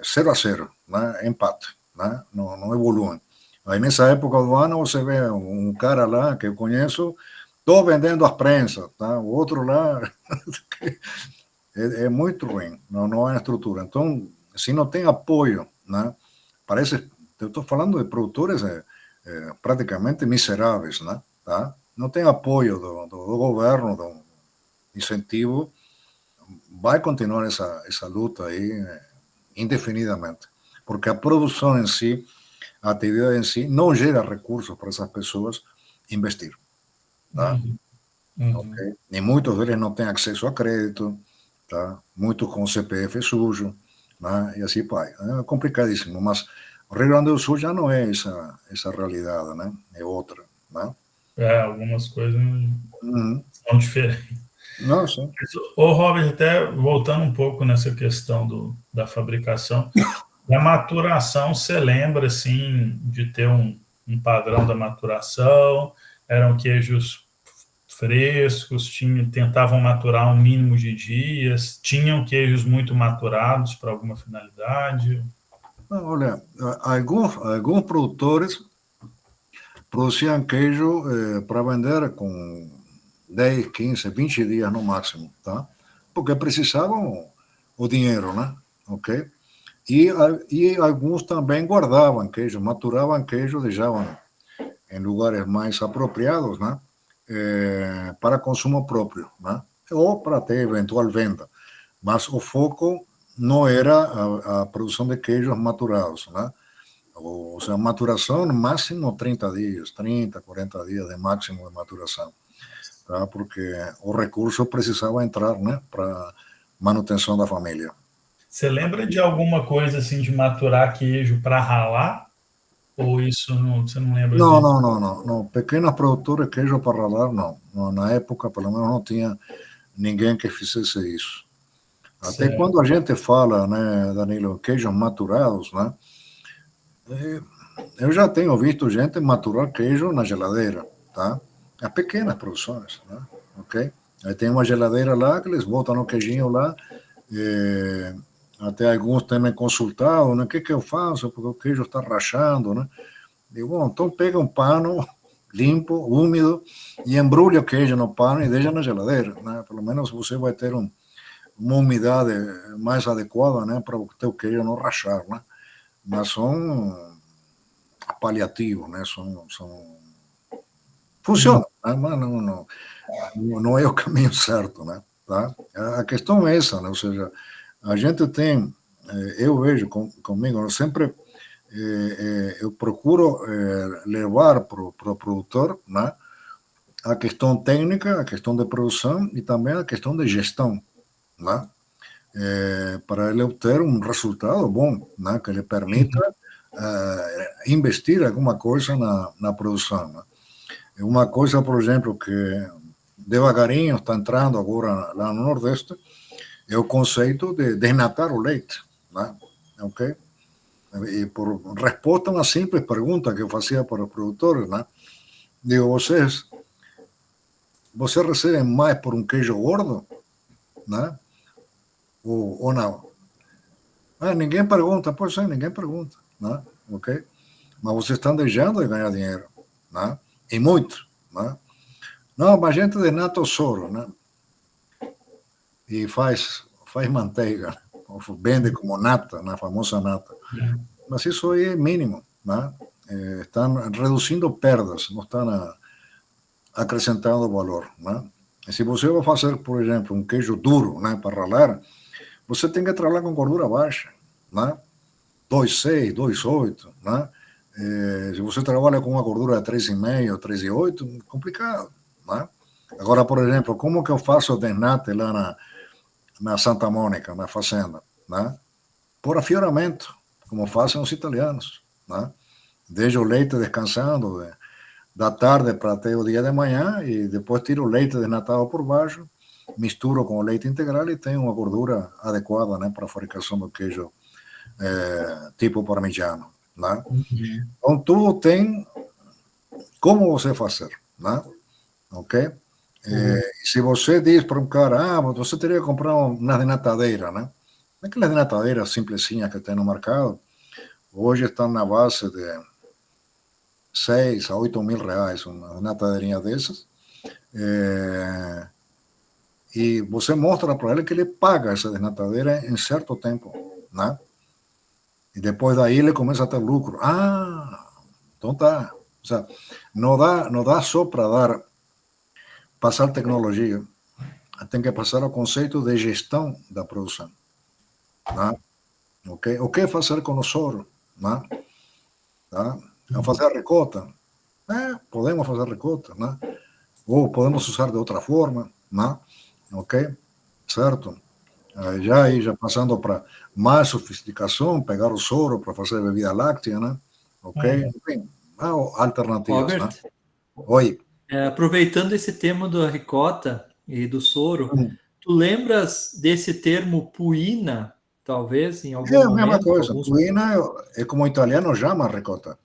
[SPEAKER 2] 0-0, né? Empate, né? Não evoluem. Aí nessa época do ano você vê um cara lá que eu conheço, estou vendendo as prensas, tá? O outro lá é muito ruim, não há estrutura. Então, se não tem apoio, né? Parece, eu estou falando de produtores praticamente miseráveis, né? Tá? Não tem apoio do governo, do incentivo, vai continuar essa luta aí indefinidamente, porque a produção em si, a atividade em si, não gera recursos para essas pessoas investir. Tá? Okay? E muitos deles não têm acesso a crédito, tá? Muito com CPF sujo, né? E assim vai. É complicadíssimo, mas o Rio Grande do Sul já não é essa realidade, né? É outra, né?
[SPEAKER 1] Algumas coisas
[SPEAKER 2] Uhum.
[SPEAKER 1] são diferentes.
[SPEAKER 2] Nossa.
[SPEAKER 1] Ô, Robert, até voltando um pouco nessa questão da fabricação, da maturação, você lembra, assim, de ter um padrão da maturação? Eram queijos frescos, tentavam maturar um mínimo de dias, tinham queijos muito maturados para alguma finalidade?
[SPEAKER 2] Não, olha, alguns produtores produziam queijo para vender com 10, 15, 20 dias no máximo, tá? Porque precisavam o dinheiro, né? Ok? E alguns também guardavam queijo, maturavam queijo, deixavam em lugares mais apropriados, né? Para consumo próprio, né? Ou para ter eventual venda. Mas o foco não era a produção de queijos maturados, né? Ou seja, maturação no máximo 30 dias, 30, 40 dias de máximo de maturação, tá? Porque o recurso precisava entrar, né, para manutenção da família.
[SPEAKER 1] Você lembra de alguma coisa assim de maturar queijo para ralar? Ou isso não, você não lembra
[SPEAKER 2] Não,
[SPEAKER 1] disso?
[SPEAKER 2] não, não, não, não. Pequenas produtoras de queijo para ralar, não. Na época, pelo menos, não tinha ninguém que fizesse isso. Até
[SPEAKER 1] Certo.
[SPEAKER 2] quando a gente fala, né, Danilo, queijos maturados, né, eu já tenho visto gente maturar queijo na geladeira, tá? As pequenas produções, né? Ok? Aí tem uma geladeira lá que eles botam o queijinho lá. Até alguns têm me consultado, né? O que eu faço? Porque o queijo está rachando, né? Digo, bom, então pega um pano limpo, úmido, e embrulha o queijo no pano e deixa na geladeira, né? Pelo menos você vai ter uma umidade mais adequada, né? Para o teu queijo não rachar, né? Mas são paliativos, né? Funciona, né? Mas não é o caminho certo, né? Tá? A questão é essa, né? Ou seja, a gente tem, eu vejo comigo, eu sempre eu procuro levar para o produtor, né, a questão técnica, a questão de produção e também a questão de gestão, né, para ele obter um resultado bom, né, que lhe permita investir alguma coisa na produção. Né. Uma coisa, por exemplo, que devagarinho está entrando agora lá no Nordeste é o conceito de desnatar o leite, né, ok? E por resposta a uma simples pergunta que eu fazia para os produtores, né? Digo, você recebe mais por um queijo gordo, né? Ou não? Ninguém pergunta, pois é, ninguém pergunta, né? Ok? Mas vocês estão deixando de ganhar dinheiro, né? E muito, né? Não, mas a gente desnata o soro, né? E faz manteiga, ou vende como nata, na famosa nata. Mas isso aí é mínimo, né? Estão reduzindo perdas, não estão acrescentando valor, né? E se você vai fazer, por exemplo, um queijo duro, né, para ralar, você tem que trabalhar com gordura baixa, né? 2,6, 2,8, né? Se você trabalha com uma gordura de 3,5, 3,8, complicado, né? Agora, por exemplo, como que eu faço o desnate lá na Santa Mônica, na fazenda, né? Por afioramento, como fazem os italianos, né? Deixa o leite descansando da tarde para até o dia de manhã e depois tiro o leite desnatado por baixo, misturo com o leite integral e tenho uma gordura adequada, né, para a fabricação do queijo tipo parmigiano, né? Então tudo tem como você fazer, né? Ok? Se você diz para um cara, você teria que comprar uma desnatadeira, né? Aquelas desnatadeiras simplesinhas que tem no mercado, hoje estão na base de 6 a 8 mil reais, uma desnatadeirinha dessas. E você mostra para ele que ele paga essa desnatadeira em certo tempo, né? E depois daí ele começa a ter lucro. Então tá. O sea, não dá só para passar tecnologia. Tem que passar o conceito de gestão da produção, né? Okay? O que fazer com o soro, né? Tá? Fazer ricota. Podemos fazer ricota, né? Ou podemos usar de outra forma, né? Ok? Certo? Já passando para mais sofisticação, pegar o soro para fazer bebida láctea, né? Ok? Enfim, há alternativas,
[SPEAKER 3] Robert,
[SPEAKER 2] né? Oi.
[SPEAKER 3] Aproveitando esse tema da ricota e do soro, tu lembras desse termo puína, talvez, em algum
[SPEAKER 2] É a mesma
[SPEAKER 3] momento?
[SPEAKER 2] coisa. Puina é como o italiano chama ricota.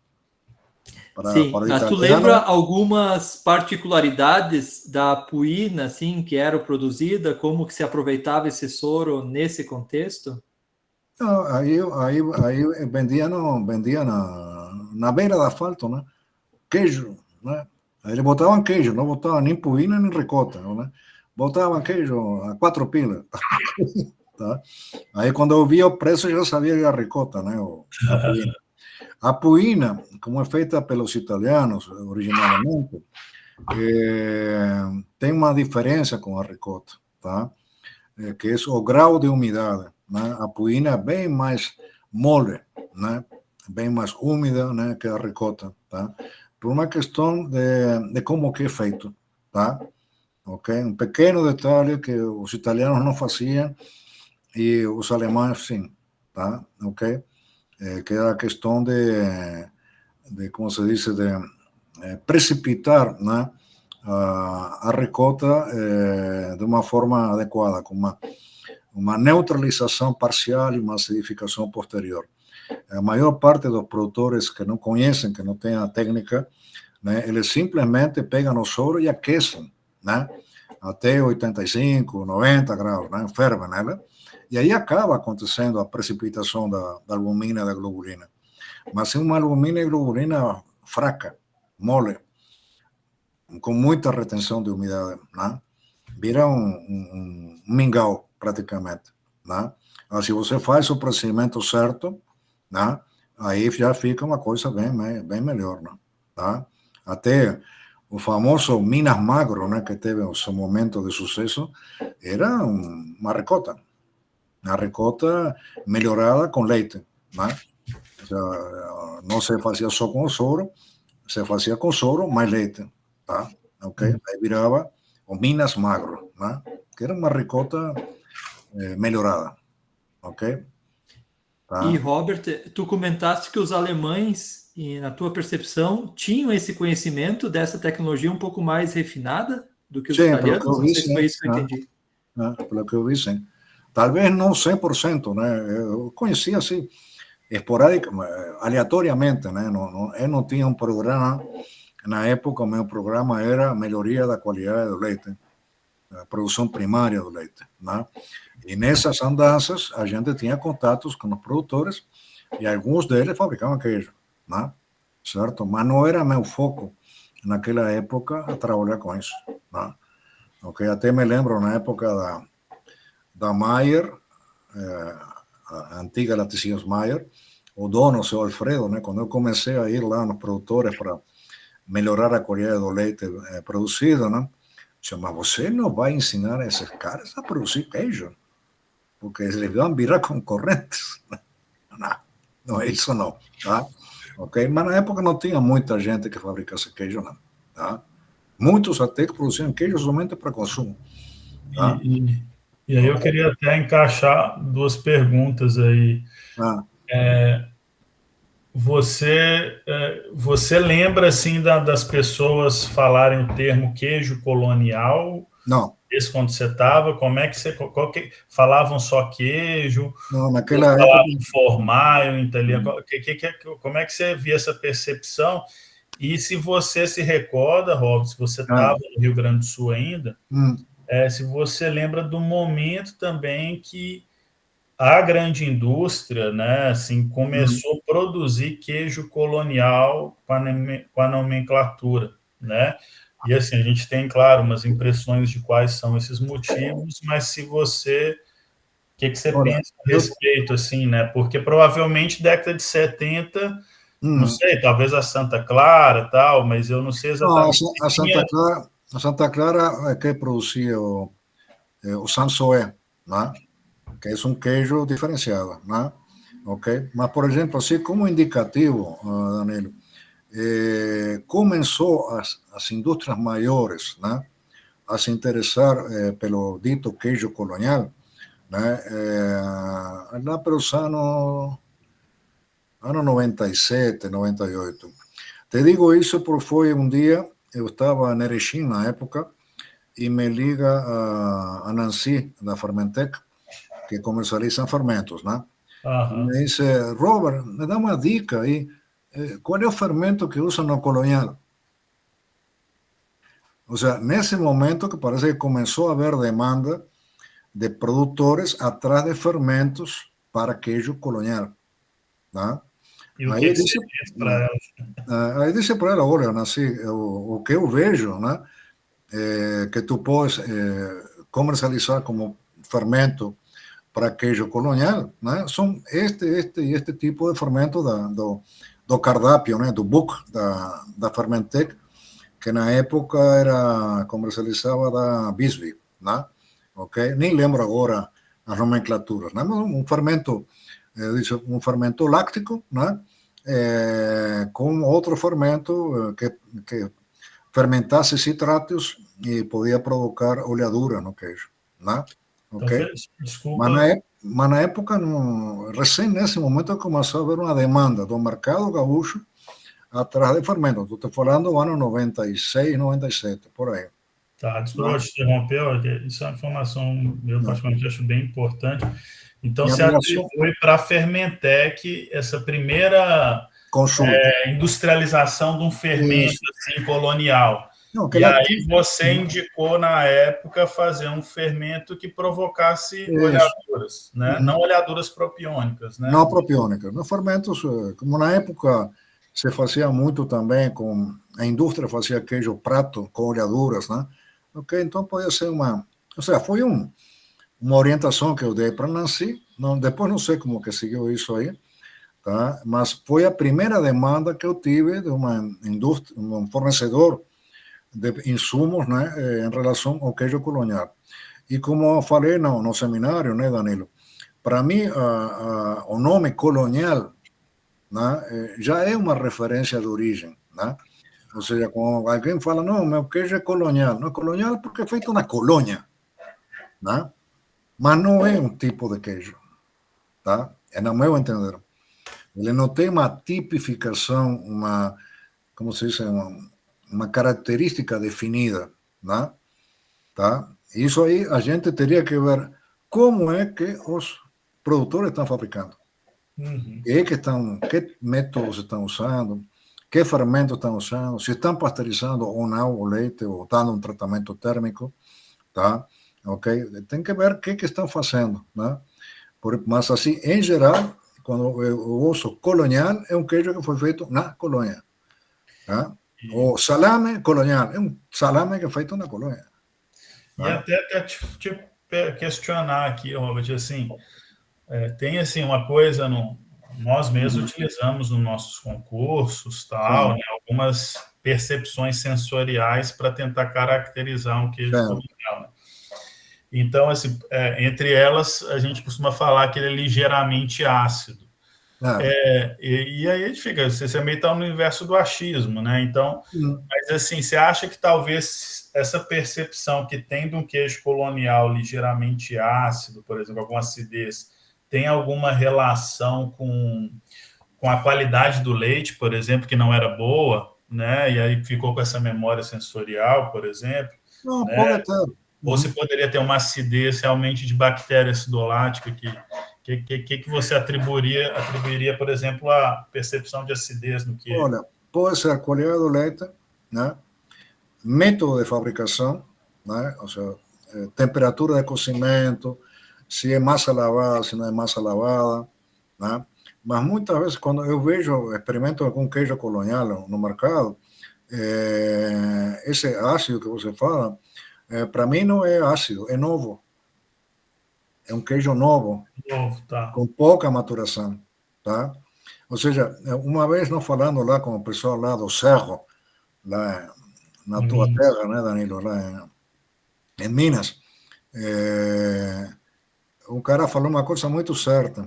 [SPEAKER 3] Sim,
[SPEAKER 2] Para o
[SPEAKER 3] mas tu
[SPEAKER 2] italiano,
[SPEAKER 3] lembra algumas particularidades da puína, assim, que era produzida, como que se aproveitava esse soro nesse contexto?
[SPEAKER 2] não, aí vendia na beira do asfalto, né? Queijo, né? Aí eles botavam queijo, não botavam nem puina nem ricota, né? Botavam queijo a 4 pilas. Tá? Aí quando eu via o preço, eu já sabia que era ricota, né? A puina. A puina, como é feita pelos italianos originalmente, tem uma diferença com a ricota, tá? Que é o grau de umidade, né? A puina é bem mais mole, né? Bem mais úmida, né? Que a ricota, tá? Por uma questão de como que é feito, tá? Ok? Um pequeno detalhe que os italianos não faziam e os alemães sim, tá? Ok? Que é a questão como se diz, de precipitar, né? A ricota de uma forma adequada, com uma neutralização parcial e uma acidificação posterior. A maior parte dos produtores que não conhecem, que não têm a técnica, né, eles simplesmente pegam o soro e aquecem, né, até 85, 90 graus, né, fervem ela, e aí acaba acontecendo a precipitação da albumina e da globulina. Mas é uma albumina e globulina fraca, mole, com muita retenção de umidade, né? Vira um mingau, praticamente, né? Mas se você faz o procedimento certo, né? Aí já fica uma coisa bem melhor, né? Tá? Até o famoso Minas Magro, né? Que teve o seu momento de sucesso, era uma ricota melhorada com leite, né? O sea, não se fazia só com soro, se fazia com soro mais leite, tá? Ok? Aí virava o Minas Magro, né? Que era uma ricota melhorada, ok?
[SPEAKER 3] E,
[SPEAKER 2] Tá?
[SPEAKER 3] Robert, tu comentaste que os alemães, na tua percepção, tinham esse conhecimento dessa tecnologia um pouco mais refinada do que os
[SPEAKER 2] Sim, pelo que
[SPEAKER 3] italianos?
[SPEAKER 2] eu
[SPEAKER 3] Não
[SPEAKER 2] vi,
[SPEAKER 3] sei se
[SPEAKER 2] sim.
[SPEAKER 3] foi isso que eu
[SPEAKER 2] Né?
[SPEAKER 3] entendi.
[SPEAKER 2] Pelo que eu vi, sim. Talvez não 100%, né? Eu conhecia assim, esporádicamente, aleatoriamente, né? Eu não tinha um programa, na época o meu programa era melhoria da qualidade do leite, a produção primária do leite, né? E nessas andanças a gente tinha contatos com os produtores e alguns deles fabricavam queijo, né? Certo? Mas não era meu foco naquela época a trabalhar com isso, né? Ok, até me lembro na época da Maier, a antiga Laticínios Maier, o dono, o seu Alfredo, né? Quando eu comecei a ir lá nos produtores para melhorar a qualidade do leite produzido, né? Disse, mas você não vai ensinar esses caras a produzir queijo, porque eles vão virar concorrentes. Não, não é isso não, tá? Ok? Mas na época não tinha muita gente que fabricasse queijo, não, tá? Muitos até que produziam queijo somente para consumo, tá?
[SPEAKER 1] E aí eu queria até encaixar duas perguntas aí. Você lembra assim das pessoas falarem o termo queijo colonial?
[SPEAKER 2] Não.
[SPEAKER 1] Esse quando você estava, como é que você falavam só queijo?
[SPEAKER 2] Não,
[SPEAKER 1] Ou
[SPEAKER 2] naquela época.
[SPEAKER 1] falavam formaio, italiano? Como é que você via essa percepção? E se você se recorda, Rob, se você estava no Rio Grande do Sul ainda, se você lembra do momento também que a grande indústria, né, assim, começou a produzir queijo colonial com a nomenclatura, né? E assim, a gente tem, claro, umas impressões de quais são esses motivos, mas se você, o que você pensa a respeito, assim, né? Porque provavelmente década de 70, não sei, talvez a Santa Clara, tal, mas eu não sei exatamente
[SPEAKER 2] a Santa Clara é que produzia o Sansoé, né? Que é um queijo diferenciado, né? Ok? Mas, por exemplo, assim como indicativo, Danilo, começou as indústrias maiores, né, a se interessar pelo dito queijo colonial né? Lá pelos anos 97, 98. Te digo isso porque foi um dia, eu estava em Erechim na época, e me liga a Nancy, da Fermentec, que comercializa fermentos, né? E me dice, Robert, me dá uma dica aí, qual é o fermento que usa no Colonial? O sea, nesse momento que parece que começou a haver demanda de produtores atrás de fermentos para queijo Colonial, né?
[SPEAKER 1] E o que você diz para ela?
[SPEAKER 2] Aí disse para ela, olha, Nancy, o que eu vejo, né, que tu podes comercializar como fermento para queijo Colonial, né, são este tipo de fermento do cardápio, né, do book da Fermentec, que na época era comercializava da Bisbee, né, ok? Nem lembro agora as nomenclaturas, né, mas um fermento, um fermento láctico, né, com outro fermento que fermentasse citratos e podia provocar oleadura no queijo, né? Okay?
[SPEAKER 1] Então, desculpa.
[SPEAKER 2] Mas na época, recém nesse momento, começou a haver uma demanda do mercado gaúcho atrás de fermentos. Estou falando do ano 96, 97, por aí.
[SPEAKER 1] Tá, desculpa te interromper, isso é uma informação, eu particularmente acho bem importante. Então, você atribui para a Fermentec essa primeira industrialização de um fermento assim, colonial. Não, e aí você indicou, na época, fazer um fermento que provocasse oleaduras, né? Não oleaduras propiônicas. Né?
[SPEAKER 2] Não propiônicas. Nos fermentos, como na época se fazia muito também, a indústria fazia queijo prato com oleaduras, né? Ok, então podia ser uma... Ou seja, foi uma orientação que eu dei para Nancy, depois não sei como que seguiu isso aí, tá? Mas foi a primeira demanda que eu tive de uma indústria, um fornecedor de insumos, né, em relação ao queijo Colonial. E como eu falei no seminário, né, Danilo, para mim o nome Colonial, né, já é uma referência de origem, né? Ou seja, quando alguém fala, não, meu queijo é colonial. Não é colonial porque é feito na colônia, né? Mas não é um tipo de queijo, tá? É no meu entender. Ele não tem uma tipificação, como se diz, uma característica definida, né? Tá? Isso aí a gente teria que ver como é que os produtores estão fabricando. Que métodos estão usando, que fermento estão usando, se estão pasteurizando ou não o leite, ou dando um tratamento térmico, tá? Ok? Tem que ver o que estão fazendo, né? Mas assim, em geral, quando eu uso colonial, é um queijo que foi feito na colônia, tá? O salame colonial, é um salame que é feito na colônia.
[SPEAKER 1] E até te questionar aqui, Robert, assim, tem assim uma coisa, nós mesmos utilizamos nos nossos concursos, tal, né, algumas percepções sensoriais para tentar caracterizar um queijo colonial. Né? Então, assim, entre elas, a gente costuma falar que ele é ligeiramente ácido. E aí a gente fica, você meio está no universo do achismo, né? Então, mas assim, você acha que talvez essa percepção que tem de um queijo colonial ligeiramente ácido, por exemplo, alguma acidez, tem alguma relação com a qualidade do leite, por exemplo, que não era boa, né? E aí ficou com essa memória sensorial, por exemplo.
[SPEAKER 2] Não,
[SPEAKER 1] né?
[SPEAKER 2] pode ter.
[SPEAKER 1] Ou se poderia ter uma acidez realmente de bactéria acidolática que você atribuiria, por exemplo, a percepção de acidez no queijo?
[SPEAKER 2] Olha, pode ser a qualidade do leite, né? Método de fabricação, né? Ou seja, temperatura de cozimento, se é massa lavada, se não é massa lavada, né? Mas muitas vezes, quando eu vejo, experimento algum queijo colonial no mercado, esse ácido que você fala, para mim não é ácido, é novo. É um queijo novo,
[SPEAKER 1] tá.
[SPEAKER 2] com pouca maturação, tá? Ou seja, uma vez nós falando lá com o pessoal lá do Cerro, lá na tua terra, né, Danilo, lá em Minas, um cara falou uma coisa muito certa.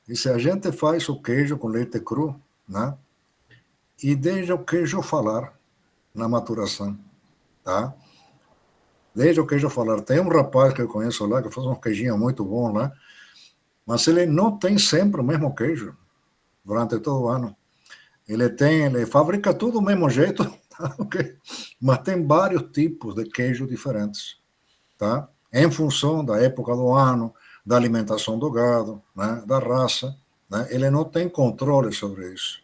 [SPEAKER 2] Disse, a gente faz o queijo com leite cru, né? E deixa o queijo falar na maturação, tá? Desde o queijo falar. Tem um rapaz que eu conheço lá, que faz uns queijinhos muito bons lá, mas ele não tem sempre o mesmo queijo durante todo o ano. Ele fabrica tudo do mesmo jeito, tá? Okay? Mas tem vários tipos de queijo diferentes, tá? Em função da época do ano, da alimentação do gado, né? Da raça, né? Ele não tem controle sobre isso,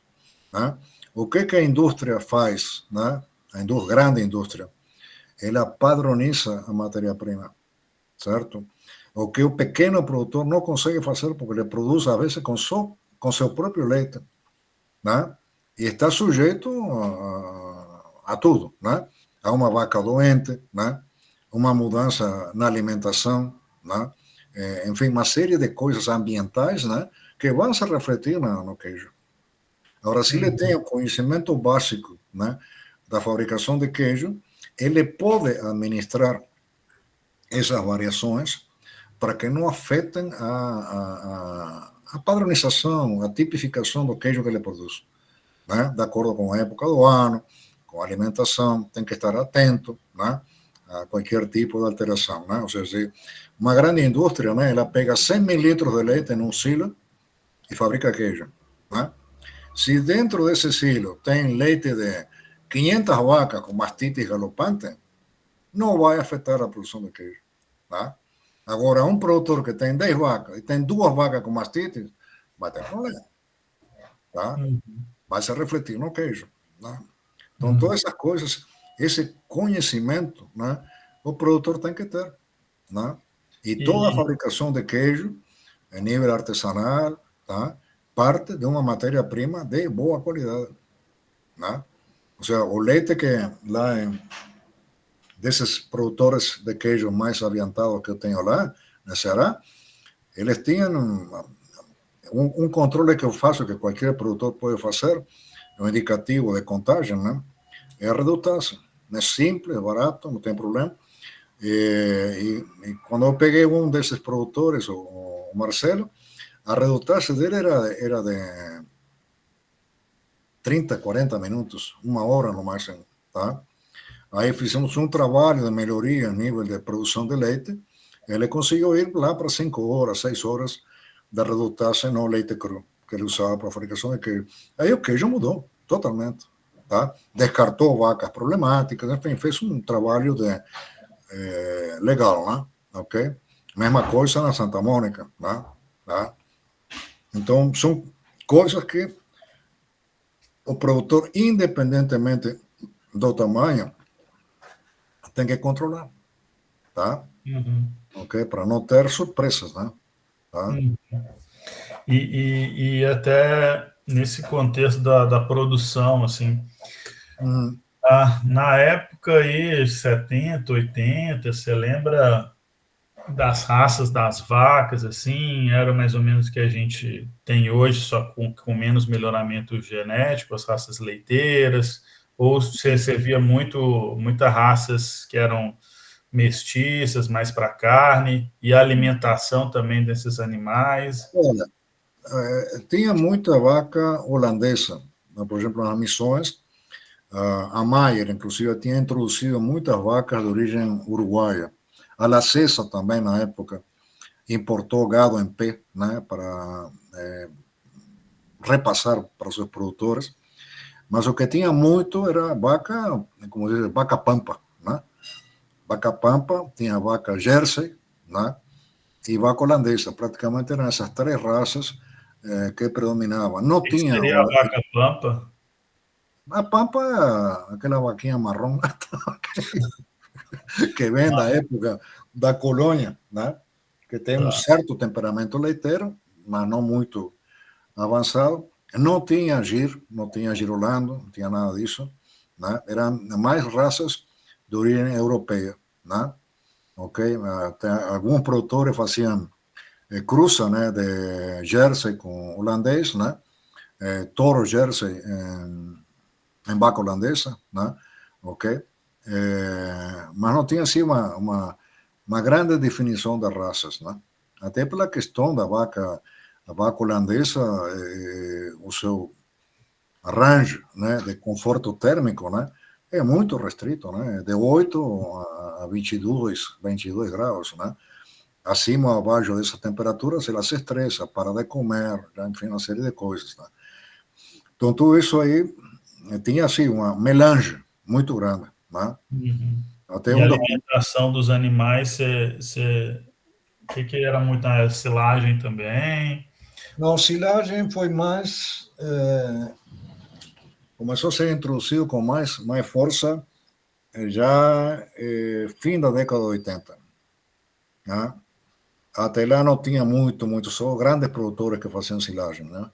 [SPEAKER 2] né? O que a indústria faz, né? Grande indústria, ela padroniza a matéria-prima, certo? O que o pequeno produtor não consegue fazer, porque ele produz, às vezes, com seu próprio leite, né? E está sujeito a tudo, né? A uma vaca doente, né? Uma mudança na alimentação, né? Enfim, uma série de coisas ambientais, né? Que vão se refletir no queijo. Agora, se ele tem o conhecimento básico, né? Da fabricação de queijo, ele pode administrar essas variações para que não afetem a padronização, a tipificação do queijo que ele produz, né? De acordo com a época do ano, com a alimentação, tem que estar atento, né? A qualquer tipo de alteração, né? Ou seja, uma grande indústria, né? Ela pega 100 mil litros de leite em um silo e fabrica queijo, né? Se dentro desse silo tem leite de 500 vacas com mastitis galopante, não vai afetar a produção de queijo, tá? Agora, um produtor que tem 10 vacas e tem 2 vacas com mastitis, vai ter problema, tá? Vai se refletir no queijo, né? Então, todas essas coisas, esse conhecimento, né, o produtor tem que ter, né? E toda a fabricação de queijo, a nível artesanal, tá, parte de uma matéria-prima de boa qualidade, né? Ou seja, o leite que lá desses produtores de queijo mais adiantados que eu tenho lá, na Ceará, eles tinham um controle que eu faço, que qualquer produtor pode fazer, um indicativo de contagem, né? É a redutância. É simples, é barato, não tem problema. E quando eu peguei um desses produtores, o Marcelo, a redutância dele era de 30, 40 minutos, uma hora no máximo, tá? Aí fizemos um trabalho de melhoria a nível de produção de leite. Ele conseguiu ir lá para 5 horas, 6 horas da redutância no leite cru, que ele usava para a fabricação de queijo. Aí o queijo mudou totalmente, tá? Descartou vacas problemáticas, enfim, fez um trabalho legal, né? Ok? Mesma coisa na Santa Mônica, né? Tá? Então, são coisas que o produtor, independentemente do tamanho, tem que controlar, tá? Ok? Para não ter surpresas, né? Tá?
[SPEAKER 1] E até nesse contexto da produção, assim, na época aí, 70, 80, você lembra das raças das vacas, assim, era mais ou menos o que a gente tem hoje, só com menos melhoramento genético, as raças leiteiras, ou você via muitas raças que eram mestiças, mais para carne, e a alimentação também desses animais?
[SPEAKER 2] Olha, tinha muita vaca holandesa, né? Por exemplo, nas missões, a Maier, inclusive, tinha introduzido muitas vacas de origem uruguaia. A La Cesa também, na época, importou gado em pé, né, para repassar para os seus produtores. Mas o que tinha muito era vaca, como diz, vaca pampa, né? Vaca pampa, tinha vaca Jersey, né? E vaca holandesa. Praticamente eram essas 3 raças que predominavam. Não
[SPEAKER 1] que
[SPEAKER 2] tinha...
[SPEAKER 1] seria a vaca pampa?
[SPEAKER 2] A pampa é aquela vaquinha marrom que vem da época da colônia, né? Que tem um certo temperamento leiteiro, mas não muito avançado. Não tinha gir, não tinha girolando, não tinha nada disso, né? Eram mais raças de origem europeia, né? Ok? Alguns produtores faziam cruza, né, de Jersey com holandês, né? Toro Jersey em vaca holandesa, né? Ok? Mas não tinha assim uma grande definição das raças, né? Até pela questão da vaca, a vaca holandesa, o seu range, né, de conforto térmico, né, é muito restrito, né? De 8 a 22 graus, né? Acima ou abaixo dessa temperatura, ela se estressa, para de comer, enfim, uma série de coisas, né? Então, tudo isso aí tinha, assim, uma melange muito grande, né?
[SPEAKER 1] Uhum.
[SPEAKER 2] Até
[SPEAKER 1] E a alimentação dos animais, o que era muita silagem também?
[SPEAKER 2] Não, silagem foi mais... começou a ser introduzido com mais força já fim da década de 80. Né? Até lá não tinha muito, só grandes produtores que faziam silagem. Né?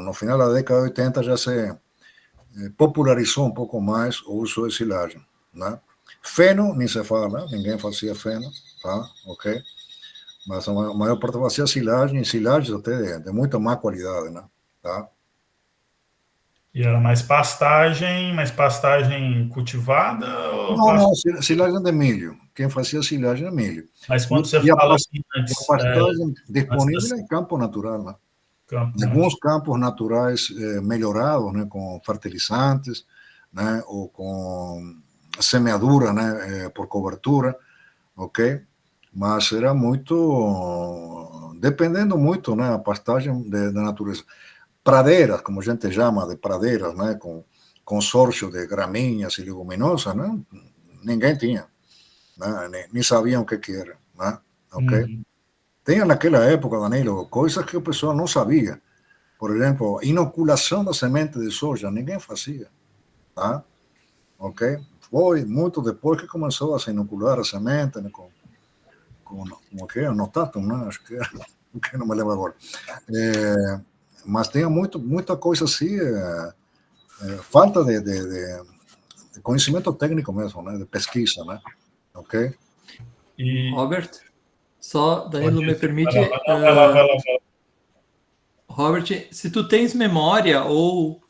[SPEAKER 2] No final da década de 80 já se popularizou um pouco mais o uso de silagem. Né? Feno, nem se fala, ninguém fazia feno, tá? Ok? Mas a maior parte fazia silagem, e silagem até de muita má qualidade, né? Tá?
[SPEAKER 1] E era mais pastagem cultivada? Ou
[SPEAKER 2] Não, silagem de milho. Quem fazia silagem é milho.
[SPEAKER 1] Mas quando você
[SPEAKER 2] E a
[SPEAKER 1] fala assim,
[SPEAKER 2] pastagem
[SPEAKER 1] antes
[SPEAKER 2] disponível
[SPEAKER 1] desse
[SPEAKER 2] em campo natural, né?
[SPEAKER 1] campo,
[SPEAKER 2] Em
[SPEAKER 1] né?
[SPEAKER 2] alguns campos naturais melhorados, né, com fertilizantes, né, ou com semeadura, né, por cobertura, ok? Mas era muito, dependendo muito, né, a pastagem da natureza. Praderas, como a gente chama de praderas, né, com consórcio de gramíneas e leguminosas, né, ninguém tinha, né, nem sabiam o que era, né, ok?
[SPEAKER 1] Uhum.
[SPEAKER 2] Tinha naquela época, Danilo, coisas que o pessoal não sabia. Por exemplo, inoculação da semente de soja, ninguém fazia, tá? Ok? Foi muito depois que começou a se inocular a semente, né, como que é? Notatum, né? Acho que, que não me lembro agora. Mas tinha muita coisa assim, falta de conhecimento técnico mesmo, né? De pesquisa, né? Ok?
[SPEAKER 1] E
[SPEAKER 3] Robert, só, Danilo, me permite,
[SPEAKER 1] vai lá.
[SPEAKER 3] Robert, se tu tens memória ou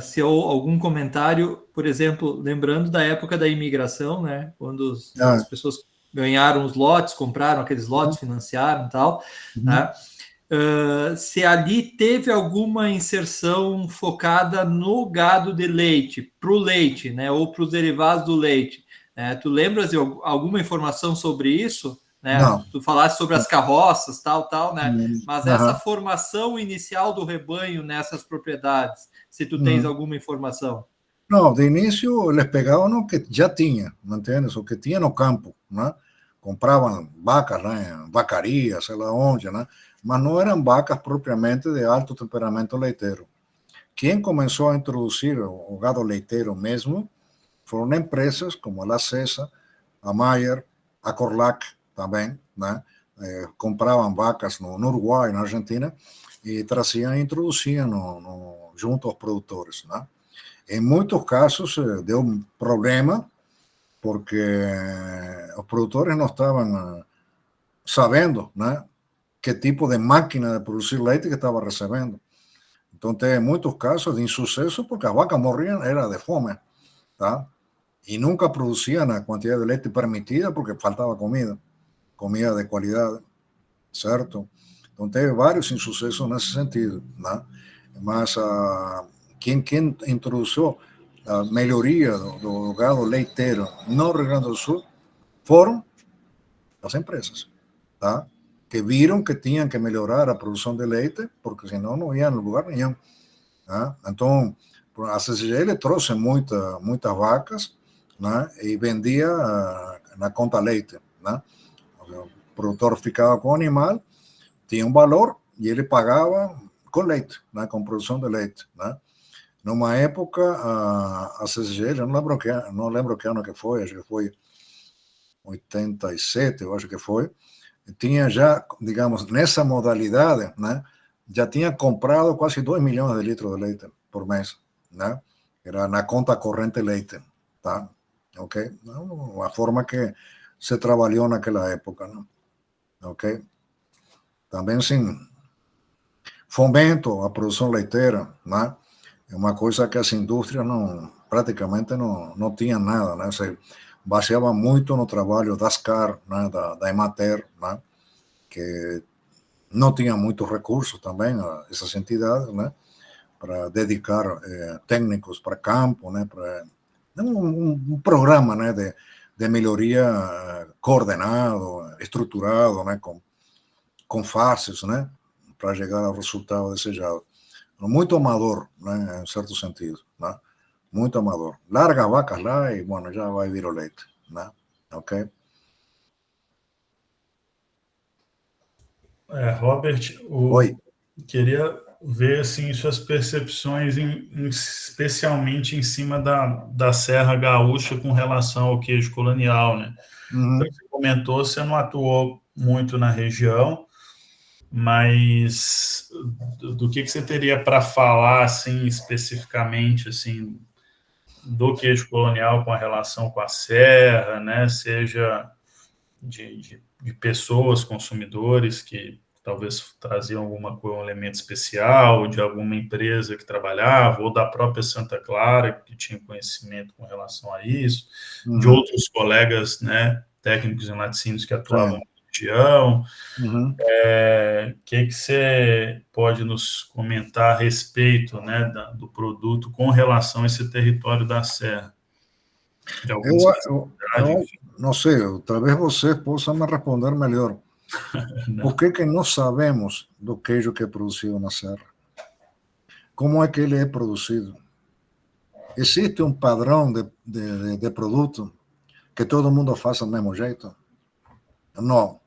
[SPEAKER 3] se há algum comentário, por exemplo, lembrando da época da imigração, né, quando as pessoas ganharam os lotes, compraram aqueles lotes, financiaram e tal, né, se ali teve alguma inserção focada no gado de leite, para o leite, né, ou para os derivados do leite. Né? Tu lembras de alguma informação sobre isso? Né?
[SPEAKER 2] Não.
[SPEAKER 3] Tu falaste sobre as carroças, tal, né? Mas essa
[SPEAKER 2] Uhum.
[SPEAKER 3] formação inicial do rebanho nessas propriedades, se tu tens alguma informação.
[SPEAKER 2] Não, de início eles pegavam o que já tinha, ¿me entiendes? O que tinha no campo, né? Compravam vacas, né? Vacaria, sei lá onde, né? Mas não eram vacas propriamente de alto temperamento leiteiro. Quem começou a introduzir o gado leiteiro mesmo foram empresas como a La Cesa, a Mayer, a Corlac também, né? Compravam vacas no Uruguai, na Argentina, e traziam e introduziam junto aos produtores, né? Em muitos casos deu um problema porque os produtores não estavam sabendo, né, que tipo de máquina de produzir leite que estava recebendo. Então, tem muitos casos de insucesso porque as vacas morriam, era de fome, tá? E nunca produziam a quantidade de leite permitida porque faltava comida de qualidade, certo? Então, teve vários insucessos nesse sentido, né? Mas quem introduziu a melhoria do gado leiteiro no Rio Grande do Sul foram as empresas, tá? Que viram que tinham que melhorar a produção de leite, porque senão não iam a lugar nenhum. Tá? Então, a CCGL trouxe muitas vacas, né? E vendia na conta leite, né? O produtor ficava com o animal, tinha um valor e ele pagava com leite, né? Com produção de leite, né? Numa época, a CCGL, não lembro que ano que foi, acho que foi 87, eu acho que foi, tinha já, digamos, nessa modalidade, né, já tinha comprado quase 2 milhões de litros de leite por mês, né? Era na conta corrente leite, tá? Ok? A forma que se trabalhou naquela época, né? Ok? Também, sim, fomento à produção leiteira, né? É uma coisa que as indústrias praticamente não tinham nada, né? Se baseava muito no trabalho das CAR, né? da Emater, né? Que não tinha muitos recursos também, essas entidades, né? Para dedicar técnicos para campo, né? Para um programa, né, de melhoria coordenado, estruturado, né, com fases, né, para chegar ao resultado desejado. Muito amador, né, em certo sentido, né? Muito amador. Larga as vacas lá e, bueno, já vai vir o leite, né? Ok?
[SPEAKER 1] Robert,
[SPEAKER 2] Oi.
[SPEAKER 1] queria ver assim, suas percepções, especialmente em cima da Serra Gaúcha com relação ao queijo colonial, né?
[SPEAKER 2] Uhum.
[SPEAKER 1] Você comentou, você não atuou muito na região, mas do que você teria para falar, assim, especificamente, assim, do queijo colonial com a relação com a serra, né? Seja de pessoas, consumidores que talvez traziam um elemento especial, de alguma empresa que trabalhava, ou da própria Santa Clara, que tinha conhecimento com relação a isso, de outros colegas, né, técnicos em laticínios que atuavam na região. Que você pode nos comentar a respeito, né, do produto com relação a esse território da Serra?
[SPEAKER 2] Eu não sei, talvez você possa me responder melhor. Por que não sabemos do queijo que é produzido na Serra? Como é que ele é produzido? Existe um padrão de produto que todo mundo faça do mesmo jeito? Não.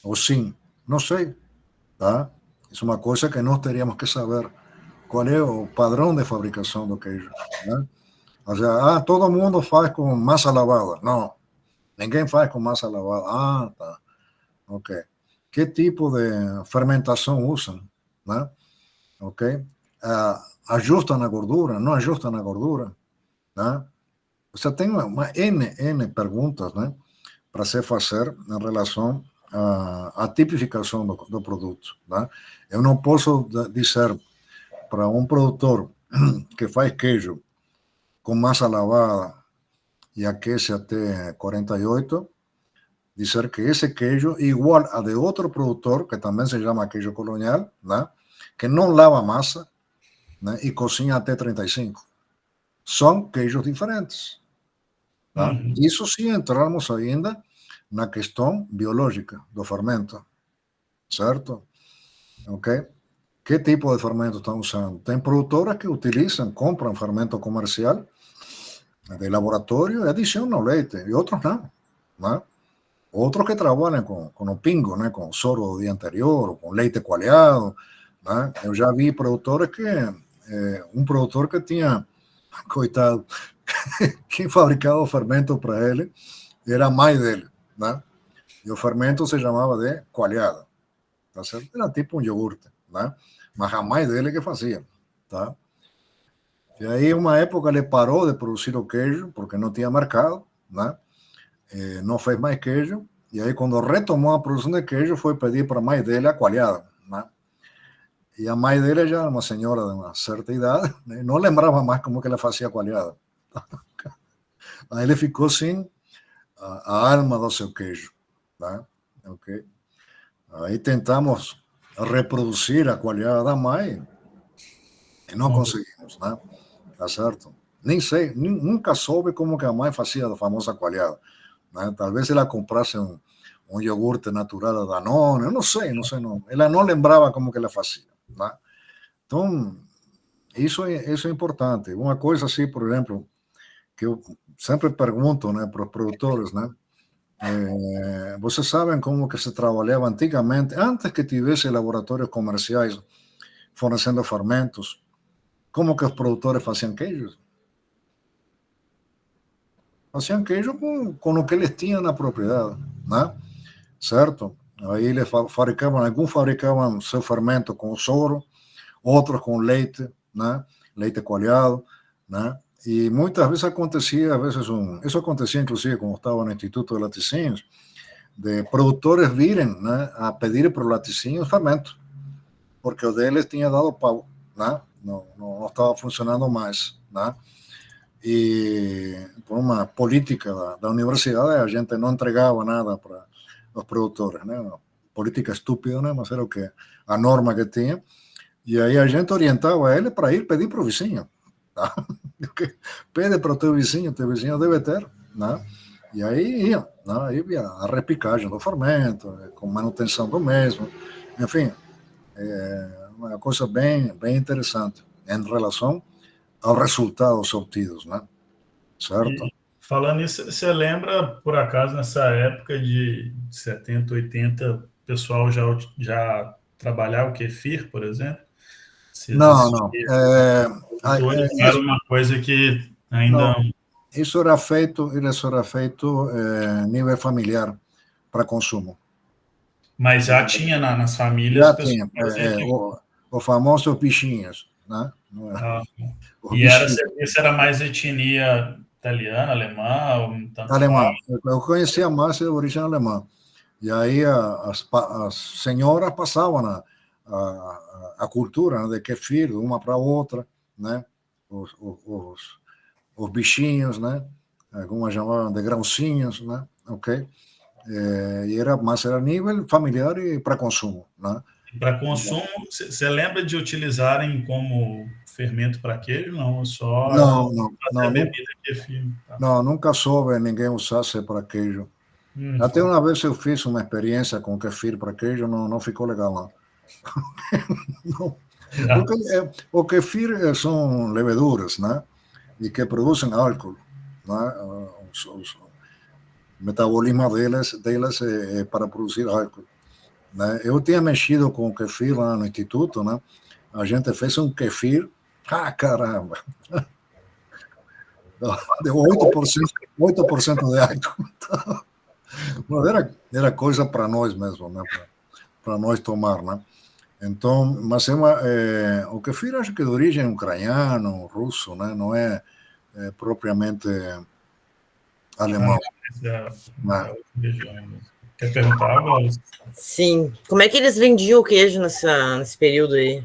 [SPEAKER 2] Ou sim? Não sei. Tá? Isso é uma coisa que nós teríamos que saber. Qual é o padrão de fabricação do queijo? Né? Ou seja, todo mundo faz com massa lavada. Não. Ninguém faz com massa lavada. Tá. Ok. Que tipo de fermentação usam? Né? Ok. Ajustam a gordura? Não ajustam a gordura? Né? Você tem uma N perguntas, né, para se fazer em relação à tipificação do produto. Né? Eu não posso dizer para um produtor que faz queijo com massa lavada e aquece até 48, dizer que esse queijo é igual a de outro produtor, que também se chama queijo colonial, né, que não lava massa, né, e cozinha até 35. São queijos diferentes. Tá? Isso sim entramos ainda na questão biológica do fermento, certo? Ok? Que tipo de fermento estão usando? Tem produtoras que utilizam, compram fermento comercial de laboratório e adicionam leite, e outros não. Né? Outros que trabalham com o pingo, né? Com o soro do dia anterior, ou com leite coalhado. Né? Eu já vi produtores que, um produtor que tinha, coitado, quem fabricava o fermento para ele era a mãe dele, né? E o fermento se chamava de coalhada, tá certo? Era tipo um iogurte, né? Mas a mãe dele que fazia, tá? E aí, uma época, ele parou de produzir o queijo, porque não tinha mercado, né? Não fez mais queijo, e aí, quando retomou a produção de queijo, foi pedir para a mãe dele a coalhada, né? E a mãe dele já era uma senhora de uma certa idade, né? Não lembrava mais como que ela fazia coalhada. Aí ele ficou sem a alma do seu queijo, tá? Ok? Aí tentamos reproduzir a coalhada da mãe e não conseguimos, né? Tá certo? Nem sei, nunca soube como que a mãe fazia a famosa coalhada, né? Talvez ela comprasse um iogurte natural da Danone, eu não sei, não. Ela não lembrava como que ela fazia, né? Então, isso é importante. Uma coisa assim, por exemplo, que eu sempre pergunto, né, para os produtores, né? Vocês sabem como que se trabalhava antigamente, antes que tivesse laboratórios comerciais fornecendo fermentos, como que os produtores faziam queijos? Faziam queijo com o que eles tinham na propriedade, né? Certo? Aí eles fabricavam, alguns fabricavam seu fermento com soro, outros com leite, né? Leite coalhado, né? E muitas vezes acontecia, isso acontecia inclusive quando estava no Instituto de Laticínios, de produtores virem, né, a pedir para os laticínios fermento, porque o deles tinha dado pau, né? Não estava funcionando mais, né? E por uma política da universidade, a gente não entregava nada para os produtores, né? Uma política estúpida, né? Mas era o que, a norma que tinha. E aí a gente orientava ele para ir pedir para o vizinho, tá? Pede para o teu vizinho deve ter, né? E aí ia, né? Aí ia a repicagem do fermento, com manutenção do mesmo, enfim, é uma coisa bem interessante em relação aos resultados obtidos, né? Certo?
[SPEAKER 1] E falando nisso, você lembra, por acaso, nessa época de 70, 80, o pessoal já trabalhava o kefir, por exemplo? Se
[SPEAKER 2] Não,
[SPEAKER 1] existia.
[SPEAKER 2] não.
[SPEAKER 1] Hoje era uma coisa que ainda...
[SPEAKER 2] Não, isso era feito nível familiar para consumo.
[SPEAKER 1] Mas já tinha nas famílias
[SPEAKER 2] Já
[SPEAKER 1] pessoas
[SPEAKER 2] tinha,
[SPEAKER 1] que faziam.
[SPEAKER 2] o famoso bichinhos, né? O
[SPEAKER 1] E
[SPEAKER 2] bichinho.
[SPEAKER 1] isso era mais etnia italiana, alemã, ou tanto
[SPEAKER 2] Alemão.
[SPEAKER 1] faz?
[SPEAKER 2] Eu conhecia mais de origem alemã. E aí as senhoras passavam a cultura, né, de kefir de uma para outra, né? Os bichinhos, né? Algumas chamavam de grãozinhos, né? Ok? E era nível familiar e para consumo, né?
[SPEAKER 1] Para consumo, você lembra de utilizarem como fermento para queijo? Não, só fazer bebida kefir. Tá?
[SPEAKER 2] Não, nunca soube ninguém usasse para queijo. Até uma vez eu fiz uma experiência com kefir para queijo, não ficou legal, não. Não. Porque o kefir são leveduras, né? E que produzem álcool, né? O metabolismo delas é para produzir álcool, né? Eu tinha mexido com o kefir lá no instituto, né? A gente fez um kefir, caramba, de 8% de álcool. Era coisa para nós mesmo, né? Para nós tomar, né? Então, mas o kefir acho que é de origem ucraniano, russo, né? Não é propriamente alemão.
[SPEAKER 1] Né? Quer perguntar algo?
[SPEAKER 5] Sim. Como é que eles vendiam o queijo nesse período aí?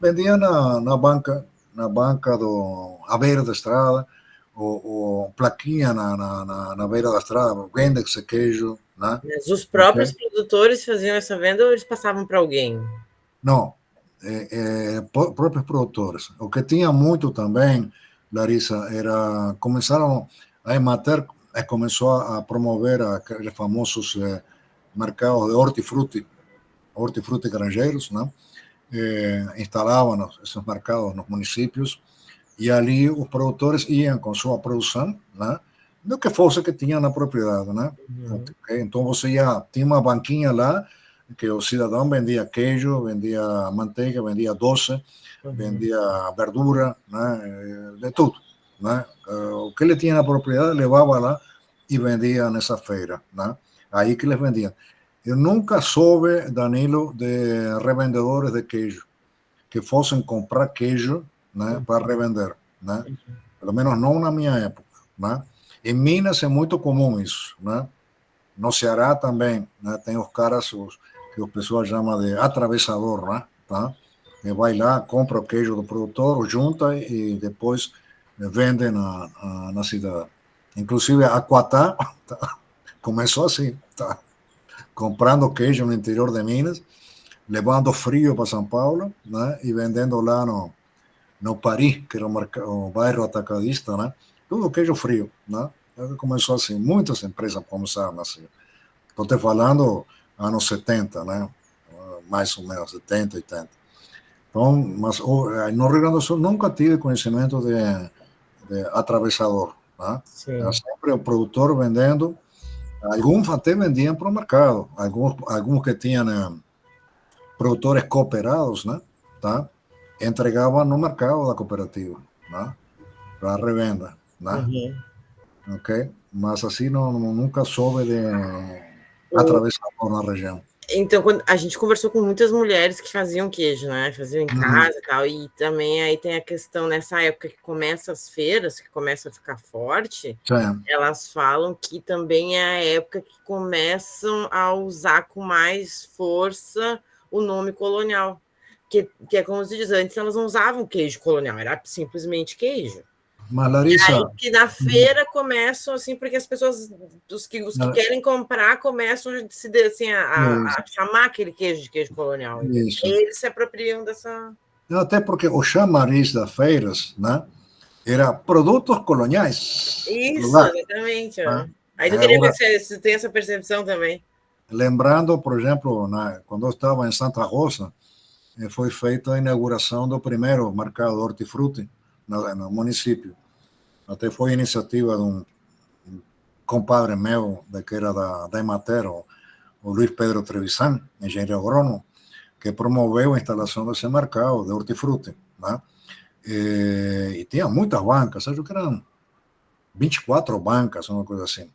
[SPEAKER 2] Vendia na banca à beira da estrada, ou plaquinha na beira da estrada, vende esse queijo, né?
[SPEAKER 5] Mas os próprios produtores faziam essa venda ou eles passavam para alguém?
[SPEAKER 2] Não, próprios produtores. O que tinha muito também, Larissa, começaram a Emater começou a promover aqueles famosos mercados de hortifruti granjeiros, né? Instalavam esses mercados nos municípios e ali os produtores iam com sua produção, né? Do que fosse que tinha na propriedade, né? Okay? Então você tinha uma banquinha lá que o cidadão vendia queijo, vendia manteiga, vendia doce, vendia verdura, né? De tudo, né? O que ele tinha na propriedade levava lá e vendia nessa feira, né? Aí que eles vendiam. Eu nunca soube, Danilo, de revendedores de queijo que fossem comprar queijo, né, para revender, né? Pelo menos não na minha época, né? Em Minas é muito comum isso, né? No Ceará também, né? Tem os caras que o pessoal chama de atravessador, né? Tá? E vai lá, compra o queijo do produtor, junta e depois vende na cidade. Inclusive a Quatá começou assim, tá? Comprando queijo no interior de Minas, levando frio para São Paulo, né? E vendendo lá no Paris, que era o bairro atacadista, né? Tudo queijo frio, né? Começou assim, muitas empresas começaram assim. Estou te falando anos 70, né? Mais ou menos, 70, 80. Então, mas no Rio Grande do Sul nunca tive conhecimento de atravessador, né? Era sempre o produtor vendendo. Alguns até vendiam para o mercado, alguns que tinham produtores cooperados, né? Tá? Entregavam no mercado da cooperativa, né? Para revenda, né? Ok? Mas assim nunca soube de atravessador na região.
[SPEAKER 5] Então, a gente conversou com muitas mulheres que faziam queijo, né? Faziam em casa e tal. E também aí tem a questão, nessa época que começa as feiras, que começa a ficar forte, elas falam que também é a época que começam a usar com mais força o nome colonial. Que é como se diz, antes elas não usavam queijo colonial, era simplesmente queijo.
[SPEAKER 2] Mas, Larissa,
[SPEAKER 5] aí que na feira começam assim, porque as pessoas, os que querem comprar, começam assim, a chamar aquele queijo de queijo colonial.
[SPEAKER 2] Isso.
[SPEAKER 5] E eles se apropriam dessa.
[SPEAKER 2] Até porque o chamariz das feiras, né? era produtos coloniais.
[SPEAKER 5] Isso,
[SPEAKER 2] Lugar,
[SPEAKER 5] exatamente.
[SPEAKER 2] né?
[SPEAKER 5] Aí tu queria ver se tem essa percepção também.
[SPEAKER 2] Lembrando, por exemplo, quando eu estava em Santa Rosa, foi feita a inauguração do primeiro mercado hortifruti no município. Até foi iniciativa de um compadre meu, que era da Emater, o Luiz Pedro Trevisan, engenheiro agrônomo, que promoveu a instalação desse mercado de hortifruti, né? E tinha muitas bancas, acho que eram 24 bancas, uma coisa assim.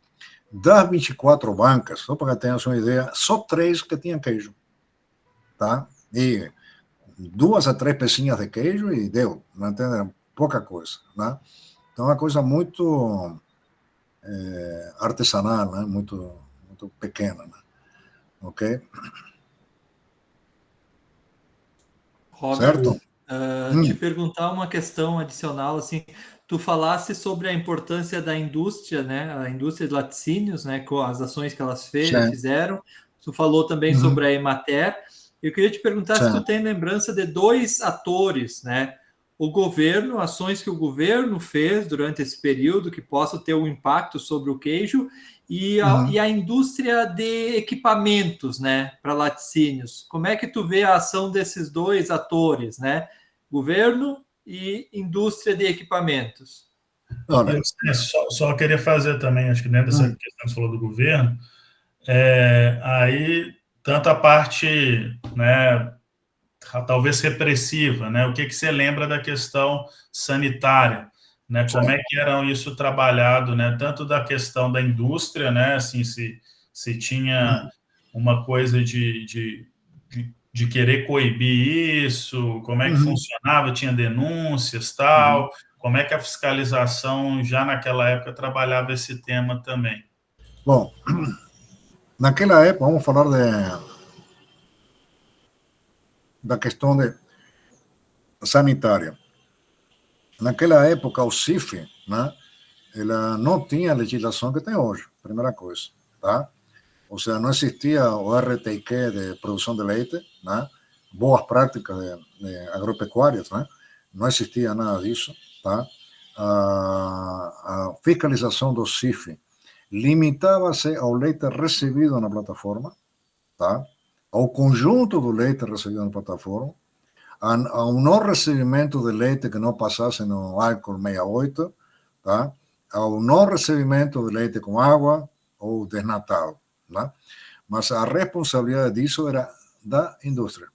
[SPEAKER 2] Das 24 bancas, só para que tenhas uma ideia, só 3 que tinham queijo, tá? E 2 a 3 pecinhas de queijo e deu, não entenderam? Pouca coisa, né? Então é uma coisa muito artesanal, né? Muito pequena, né? Ok?
[SPEAKER 3] Robert,
[SPEAKER 2] Certo?
[SPEAKER 3] te perguntar uma questão adicional, assim, tu falaste sobre a importância da indústria, né, a indústria de laticínios, né, com as ações que elas fizeram, tu falou também sobre a Emater, eu queria te perguntar se tu tem lembrança de 2 atores, né, o governo, ações que o governo fez durante esse período que possam ter um impacto sobre o queijo, e a indústria de equipamentos, né, para laticínios. Como é que tu vê a ação desses 2 atores, né, governo e indústria de equipamentos?
[SPEAKER 1] Só queria fazer também, acho que dentro dessa questão que você falou do governo, aí tanto a parte, né, talvez repressiva, né, o que você lembra da questão sanitária, né, como é que era isso trabalhado, né, tanto da questão da indústria, né, assim, se tinha uma coisa de querer coibir isso, como é que funcionava, tinha denúncias, tal, como é que a fiscalização já naquela época trabalhava esse tema também?
[SPEAKER 2] Bom, naquela época, vamos falar da questão sanitária. Naquela época, o CIF, né, ela não tinha a legislação que tem hoje, primeira coisa, tá? Ou seja, não existia o RTIQ de produção de leite, né? Boas práticas de agropecuárias, né? Não existia nada disso, tá? A fiscalização do CIF limitava-se ao leite recebido na plataforma, tá? Ao conjunto do leite recebido na plataforma, a um não recebimento de leite que não passasse no álcool 68, tá? Ao não recebimento de leite com água ou desnatado, né? Mas a responsabilidade disso era da indústria,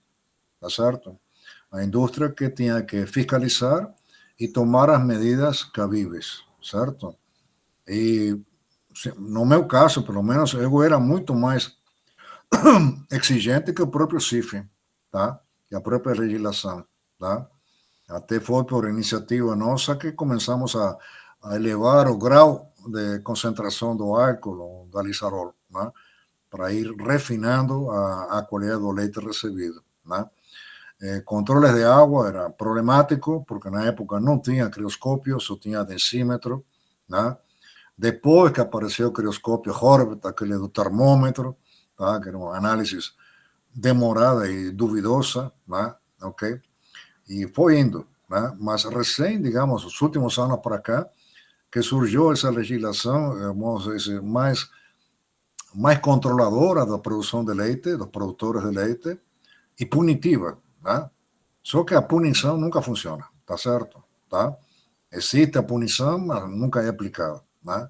[SPEAKER 2] tá certo? A indústria que tinha que fiscalizar e tomar as medidas cabíveis, certo? E no meu caso, pelo menos, eu era muito mais exigente que o próprio CIF, tá? Que a própria legislação, tá? Até foi por iniciativa nossa que começamos a elevar o grau de concentração do álcool, do alisarol, né? Para ir refinando a qualidade do leite recebido, né? Controles de água era problemático, porque na época não tinha crioscópio, só tinha densímetro, né? Depois que apareceu o crioscópio Horvath, aquele do termômetro, tá? Que era uma análise demorada e duvidosa, né? Ok? E foi indo, né? Mas recém, digamos, os últimos anos para cá, que surgiu essa legislação, vamos dizer, mais controladora da produção de leite, dos produtores de leite, e punitiva, né? Só que a punição nunca funciona, tá certo? Tá? Existe a punição, mas nunca é aplicada, né?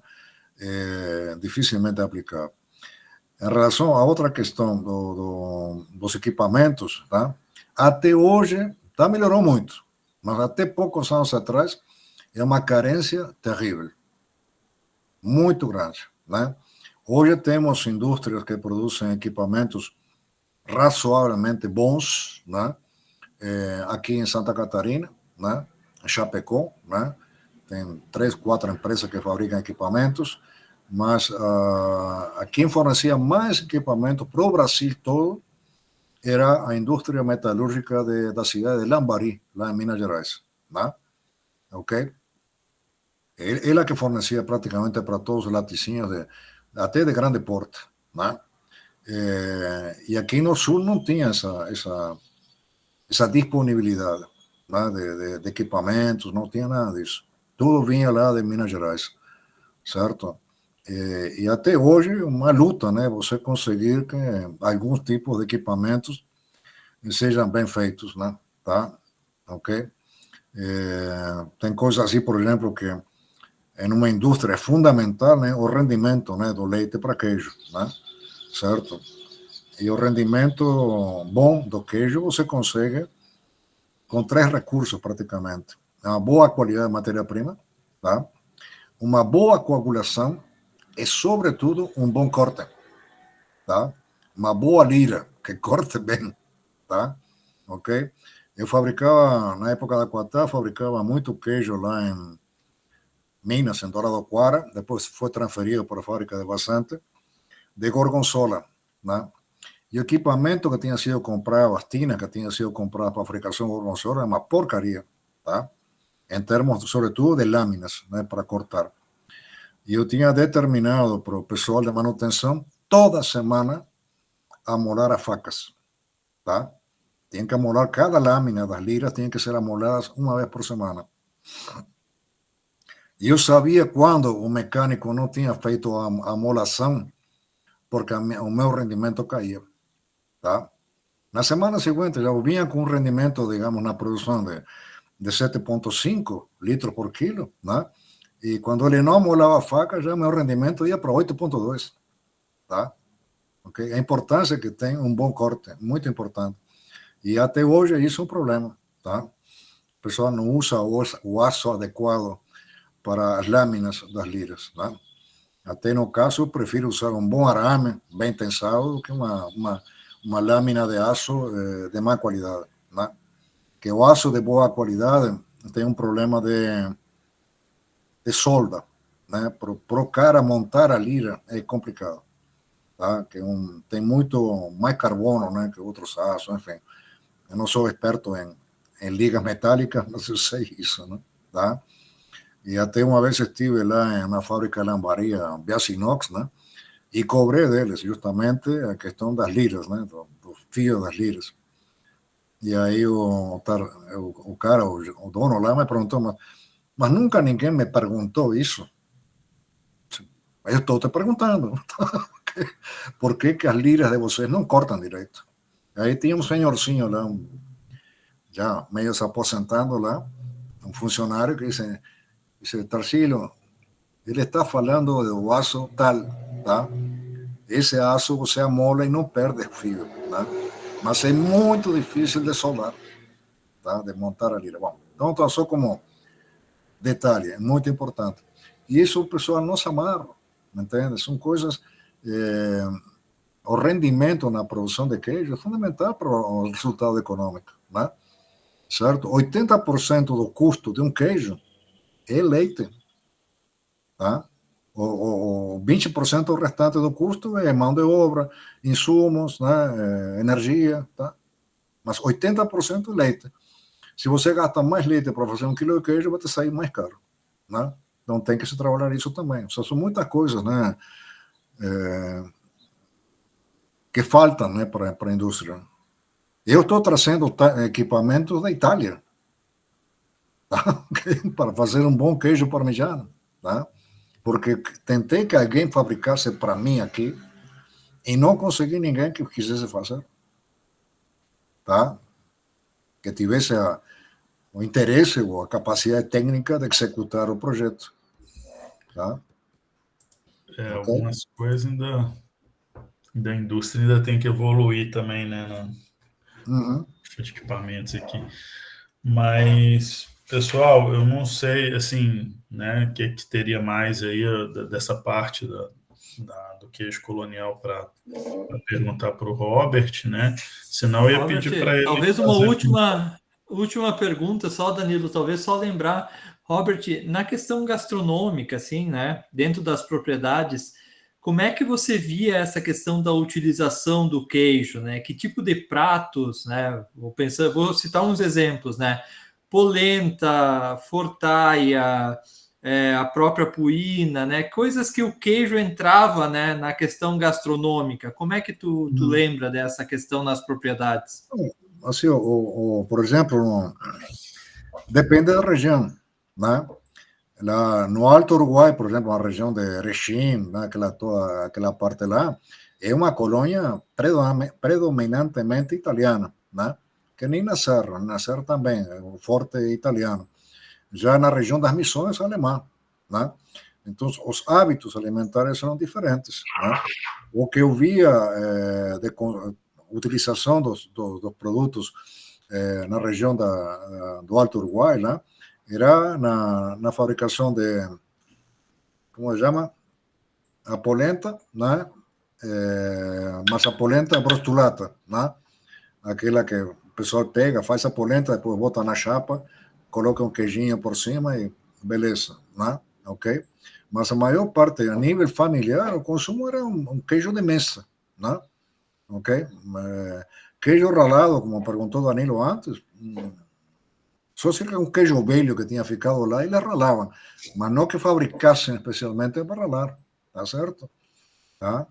[SPEAKER 2] Dificilmente é aplicada. Em relação a outra questão dos equipamentos, tá? Até hoje, melhorou muito, mas até poucos anos atrás, é uma carência terrível, muito grande, né? Hoje temos indústrias que produzem equipamentos razoavelmente bons, né? Aqui em Santa Catarina, né? Em Chapecó, né? Tem 3, 4 empresas que fabricam equipamentos, mas quem fornecia mais equipamento para o Brasil todo era a indústria metalúrgica da cidade de Lambari, lá em Minas Gerais, né? Ok? Ela que fornecia praticamente para todos os laticínios, até de grande porte, né? E aqui no sul não tinha essa disponibilidade, né? De equipamentos, não tinha nada disso, Tudo vinha lá de Minas Gerais, certo? E até hoje é uma luta, né? Você conseguir que alguns tipos de equipamentos sejam bem feitos, né? Tá? Ok? Tem coisas assim, por exemplo, que em uma indústria é fundamental, né? O rendimento, né? Do leite para queijo, né? Certo? E o rendimento bom do queijo você consegue com 3 recursos praticamente. Uma boa qualidade de matéria-prima, tá? Uma boa coagulação e, sobretudo, um bom corte, tá? Uma boa lira, que corte bem, tá? Ok? Eu fabricava, na época da Quatá, fabricava muito queijo lá em Minas, em Douradoquara, depois foi transferido para a fábrica de Vazante, de gorgonzola, né? E o equipamento que tinha sido comprado, as tinas que tinham sido compradas para a fabricação de gorgonzola, é uma porcaria, tá? Em termos, sobretudo, de lâminas, né, para cortar. E eu tinha determinado para o pessoal de manutenção, toda semana, amolar as facas, tá? Tinha que amolar cada lâmina das liras, tinha que ser amoladas uma vez por semana. E eu sabia quando o mecânico não tinha feito a amolação, porque o meu rendimento caía, tá? Na semana seguinte, já vinha com um rendimento, digamos, na produção de 7,5 litros por quilo, né? E quando ele não amolava a faca, já meu rendimento ia para 8,2, tá? Okay? A importância que tem um bom corte, muito importante. E até hoje isso é um problema, tá? O pessoal não usa o aço adequado para as lâminas das liras, tá? Até no caso, eu prefiro usar um bom arame, bem tensado, do que uma lâmina de aço de má qualidade, né? Que o aço de boa qualidade tem um problema de solda, né? Para o cara montar a lira é complicado, tá? Que tem muito mais carbono, né, que outros aços, enfim. Eu não sou experto em ligas metálicas, mas eu sei isso, né? Tá? E até uma vez estive lá na fábrica de lambaria Biasinox, né? E cobrei deles justamente a questão das liras, né? Do fio das liras. E aí o cara, o dono lá me perguntou, mas nunca ninguém me perguntou isso. Eu estou te perguntando. Por que as liras de vocês não cortam direito? Aí tinha um senhorzinho lá, já meio se aposentando lá, um funcionário que dice Tarsilo, ele está falando do aço tal, tá? Esse aço você amola e não perde fio, tá? Mas é muito difícil de soldar, tá? De montar a lira. Bom, então só como detalhe, é muito importante. E isso o pessoal não se amarra, me entende? São coisas... o rendimento na produção de queijo é fundamental para o resultado econômico, né? Certo? 80% do custo de um queijo é leite, tá? O 20% restante do custo é mão de obra, insumos, né? Energia, tá? Mas 80% é leite. Se você gasta mais leite para fazer 1 quilo de queijo, vai te sair mais caro, né? Então tem que se trabalhar isso também. São muitas coisas, né? Que faltam, né, para a indústria. Eu estou trazendo equipamentos da Itália, tá? Para fazer um bom queijo parmegiano, tá? Porque tentei que alguém fabricasse para mim aqui e não consegui ninguém que quisesse fazer, tá? Que tivesse o interesse ou a capacidade técnica de executar o projeto, tá?
[SPEAKER 1] Okay? Algumas coisas da indústria ainda tem que evoluir também, né? De equipamentos aqui. Mas, pessoal, eu não sei, assim, né, o que teria mais aí dessa parte do queijo colonial para perguntar para o Robert, né? Senão eu ia
[SPEAKER 3] Robert,
[SPEAKER 1] pedir para ele...
[SPEAKER 3] Talvez uma última pergunta, só, Danilo, talvez só lembrar, Robert, na questão gastronômica, assim, né, dentro das propriedades, como é que você via essa questão da utilização do queijo, né? Que tipo de pratos, né? Vou citar uns exemplos, né? Polenta, fortaia, a própria puína, né? Coisas que o queijo entrava, né, na questão gastronômica. Como é que tu lembra dessa questão nas propriedades?
[SPEAKER 2] Assim, por exemplo, depende da região, né? No Alto Uruguai, por exemplo, na região de Erechim, né, toda aquela parte lá, é uma colônia predominantemente italiana, né? Que nem na Serra também, é um forte italiano. Já na região das Missões, alemã, né? Então, os hábitos alimentares eram diferentes, né? O que eu via de utilização dos produtos na região do Alto Uruguai, né? Era na fabricação de, como se chama? A polenta, né? Mas a polenta brostulata, né? Aquela que o pessoal pega, faz a polenta, depois bota na chapa, coloca um queijinho por cima e beleza, né? Ok? Mas a maior parte, a nível familiar, o consumo era um queijo de mesa, né? Ok? Queijo ralado, como perguntou Danilo antes, só cerca de um queijo velho que tinha ficado lá e le ralavam, mas não que fabricassem especialmente para ralar, tá certo? Tá?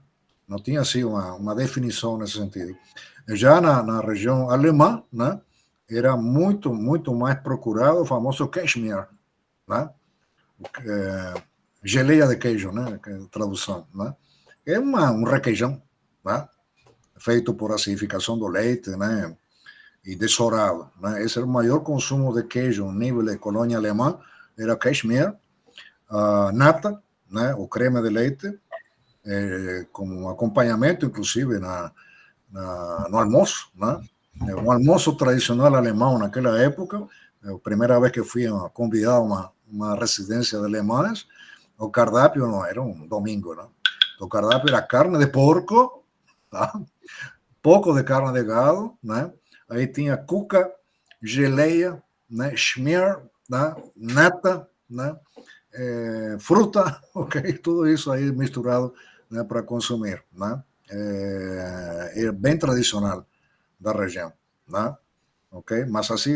[SPEAKER 2] Não tinha assim uma definição nesse sentido. Já na região alemã, né, era muito mais procurado o famoso Cashmere, né? Geleia de queijo, né? Tradução, né? É um requeijão, né? Feito por acidificação do leite, né? E dessorado, né? Esse era o maior consumo de queijo no nível de colônia alemã, era Cashmere, nata, né? O creme de leite, como acompanhamento, inclusive, no almoço, né? Um almoço tradicional alemão naquela época, a primeira vez que fui convidado a uma residência de alemães, o cardápio não era um domingo, né? O cardápio era carne de porco, tá? Pouco de carne de gado, né? Aí tinha cuca, geleia, né? Schmear, né? Nata, né? Fruta, ok? Tudo isso aí misturado, né, para consumir, né? É bem tradicional da região, né? Ok? Mas assim,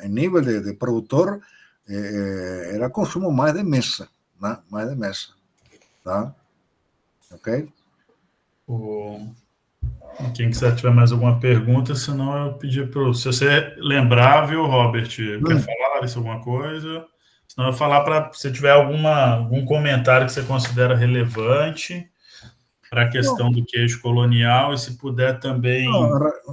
[SPEAKER 2] em nível de produtor, era consumo mais de mesa, né? Mais de mesa, tá? Ok?
[SPEAKER 1] Quem quiser tiver mais alguma pergunta, senão eu pedir para se você lembrar, viu, Robert, quer falar isso alguma coisa? Senão eu falar para se tiver algum comentário que você considera relevante para a questão do queijo colonial e se puder também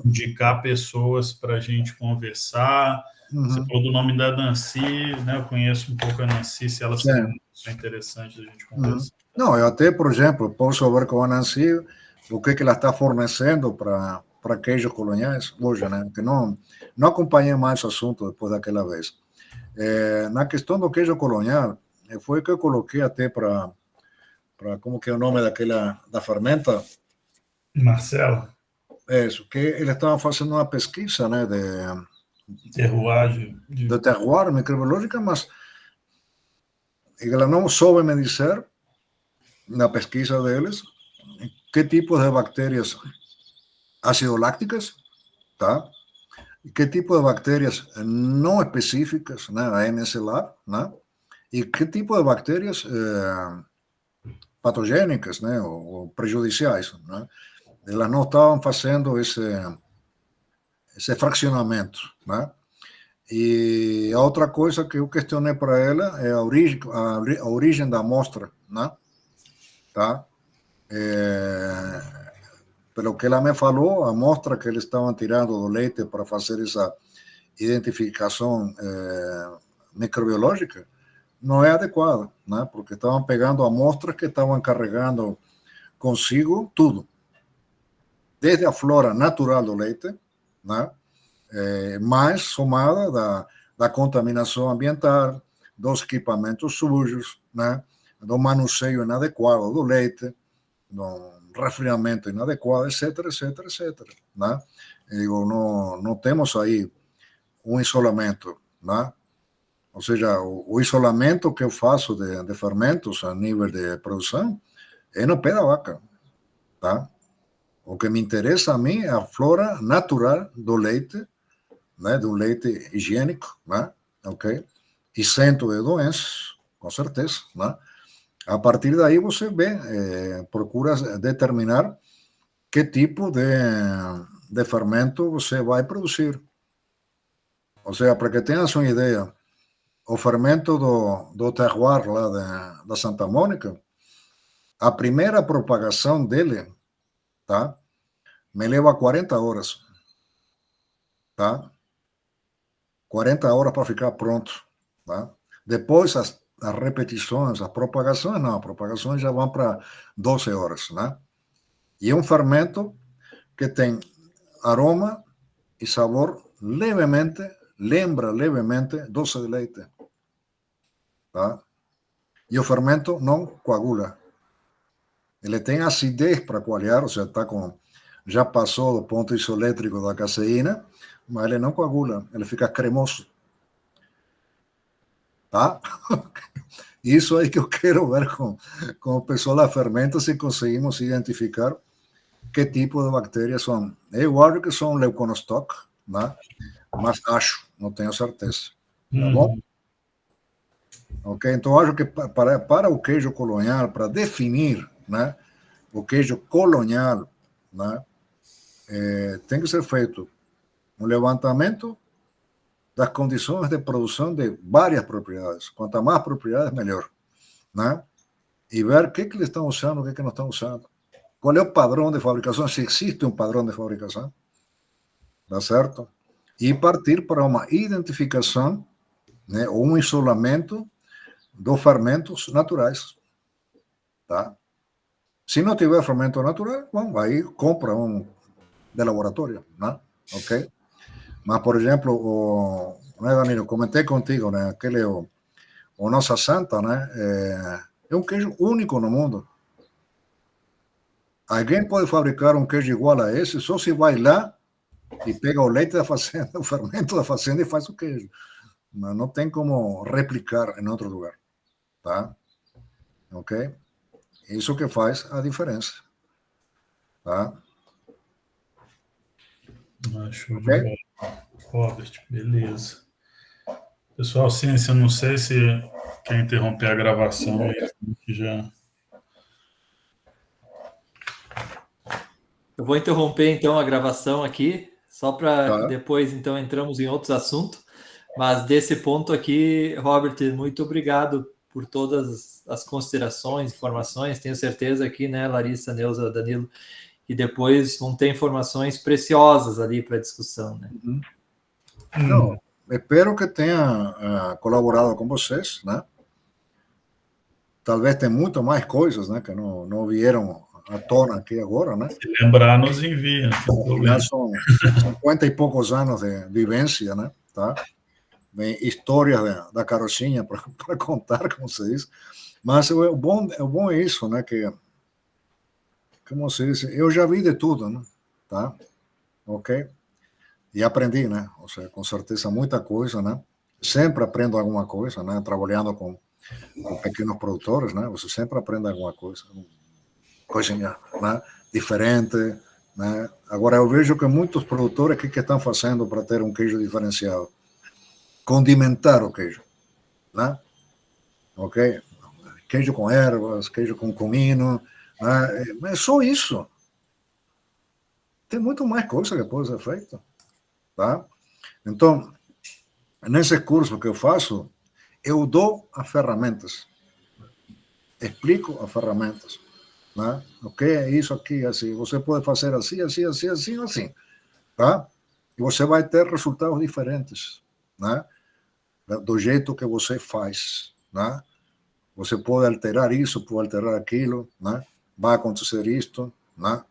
[SPEAKER 1] indicar pessoas para a gente conversar. Você falou do nome da Nancy, né? Eu conheço um pouco a Nancy, se ela seria uma pessoa interessante da gente conversar.
[SPEAKER 2] Não, eu até, por exemplo, posso ver com a Nancy o que ela está fornecendo para queijos coloniais hoje, né? Que não acompanhei mais o assunto depois daquela vez. Na questão do queijo colonial, foi que eu coloquei até para como que é o nome da fermenta?
[SPEAKER 1] Marcelo?
[SPEAKER 2] Isso, que eles estavam fazendo uma pesquisa, né,
[SPEAKER 1] terroir,
[SPEAKER 2] de terroir microbiológica, mas ela não soube me dizer, na pesquisa deles, que tipo de bactérias ácido-lácticas, tá? Que tipo de bactérias não específicas, né, a MS-Lab, né? E que tipo de bactérias patogênicas, né, ou prejudiciais, né? Elas não estavam fazendo esse fracionamento, né? E a outra coisa que eu questionei para ela é a origem da amostra, né? Tá? Pelo que ela me falou, a amostra que eles estavam tirando do leite para fazer essa identificação microbiológica não é adequada, né? Porque estavam pegando amostras que estavam carregando consigo tudo, desde a flora natural do leite, né? Mais somada da contaminação ambiental, dos equipamentos sujos, né? Do manuseio inadequado do leite, do resfriamento inadequado, etc, etc, etc. Né? Digo, não temos aí um isolamento, né? Ou seja, o isolamento que eu faço de fermentos a nível de produção é no pé da vaca, tá? O que me interessa a mim é a flora natural do leite, né, de um leite higiênico, né, ok? Isento de doenças, com certeza, né? A partir daí você vê, procura determinar que tipo de fermento você vai produzir. Ou seja, para que tenhas uma ideia, o fermento do terroir lá da Santa Mônica, a primeira propagação dele, tá? Me leva 40 horas, tá? 40 horas para ficar pronto, tá? Depois as repetições, as propagações, não, as propagações já vão para 12 horas, né? E é um fermento que tem aroma e sabor levemente, lembra levemente doce de leite, tá? E o fermento não coagula. Ele tem acidez para coalhar, ou seja, já passou do ponto isoelétrico da caseína, mas ele não coagula, ele fica cremoso. Tá? Isso aí que eu quero ver com o pessoal da fermenta, se conseguimos identificar que tipo de bactérias são. Eu acho que são leuconostoc, né? Mas acho, não tenho certeza. Tá bom? Ok, então acho que para o queijo colonial, para definir, né, o queijo colonial, né, tem que ser feito um levantamento das condições de produção de várias propriedades. Quanto mais propriedades, melhor, né? E ver o que eles estão usando, o que não estão usando. Qual é o padrão de fabricação, se existe um padrão de fabricação, tá certo? E partir para uma identificação, né, ou um isolamento dos fermentos naturais, tá? Se não tiver fermento natural, bom, aí compra um de laboratório, né? Ok? Mas, por exemplo, né, Danilo, comentei contigo, né? Aquele, o Nossa Santa, né? É um queijo único no mundo. Alguém pode fabricar um queijo igual a esse só se vai lá e pega o leite da fazenda, o fermento da fazenda e faz o queijo. Mas não tem como replicar em outro lugar, tá? Ok? Isso que faz a diferença, tá?
[SPEAKER 1] Show de bola. Robert, beleza. Pessoal, ciência, não sei se quer interromper a gravação aí, que já...
[SPEAKER 3] Eu vou interromper, então, a gravação aqui, só para que depois, então, entramos em outros assuntos. Mas desse ponto aqui, Robert, muito obrigado por todas as considerações, informações. Tenho certeza aqui, né, Larissa, Neuza, Danilo, e depois vão ter informações preciosas ali para discussão, né?
[SPEAKER 2] Não, espero que tenha colaborado com vocês, né? Talvez tenha muito mais coisas, né, que não vieram à tona aqui agora, né?
[SPEAKER 1] Se lembrar, nos envia.
[SPEAKER 2] Já são 50 e poucos anos de vivência, né? Tá? Bem, histórias da carochinha para contar, como se diz. Mas o bom é isso, né? Que, como se diz, eu já vi de tudo, né? Tá? Ok? E aprendi, né? Ou seja, com certeza muita coisa, né? Sempre aprendo alguma coisa, né? Trabalhando com pequenos produtores, né? Você sempre aprende alguma coisa né? Diferente, né? Agora eu vejo que muitos produtores que estão fazendo para ter um queijo diferenciado, condimentar o queijo, né? Ok? Queijo com ervas, queijo com comino, né? É só isso. Tem muito mais coisa que pode ser feita, tá? Então, nesse curso que eu faço, eu dou as ferramentas, explico as ferramentas, né? O que é isso aqui, assim, você pode fazer assim, assim, assim, assim, assim, tá? E você vai ter resultados diferentes, né? Do jeito que você faz, né? Você pode alterar isso, pode alterar aquilo, né? Vai acontecer isto, né?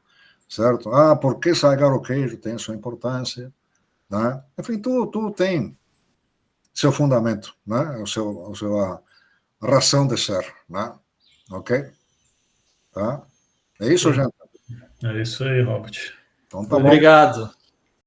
[SPEAKER 2] Certo? Ah, por que salgar o queijo? Tem sua importância, né? Enfim, tudo tem seu fundamento, né? A sua razão de ser, né? Ok? Tá? É isso, gente?
[SPEAKER 1] É isso aí, Robert.
[SPEAKER 2] Então tá bom.
[SPEAKER 3] Obrigado.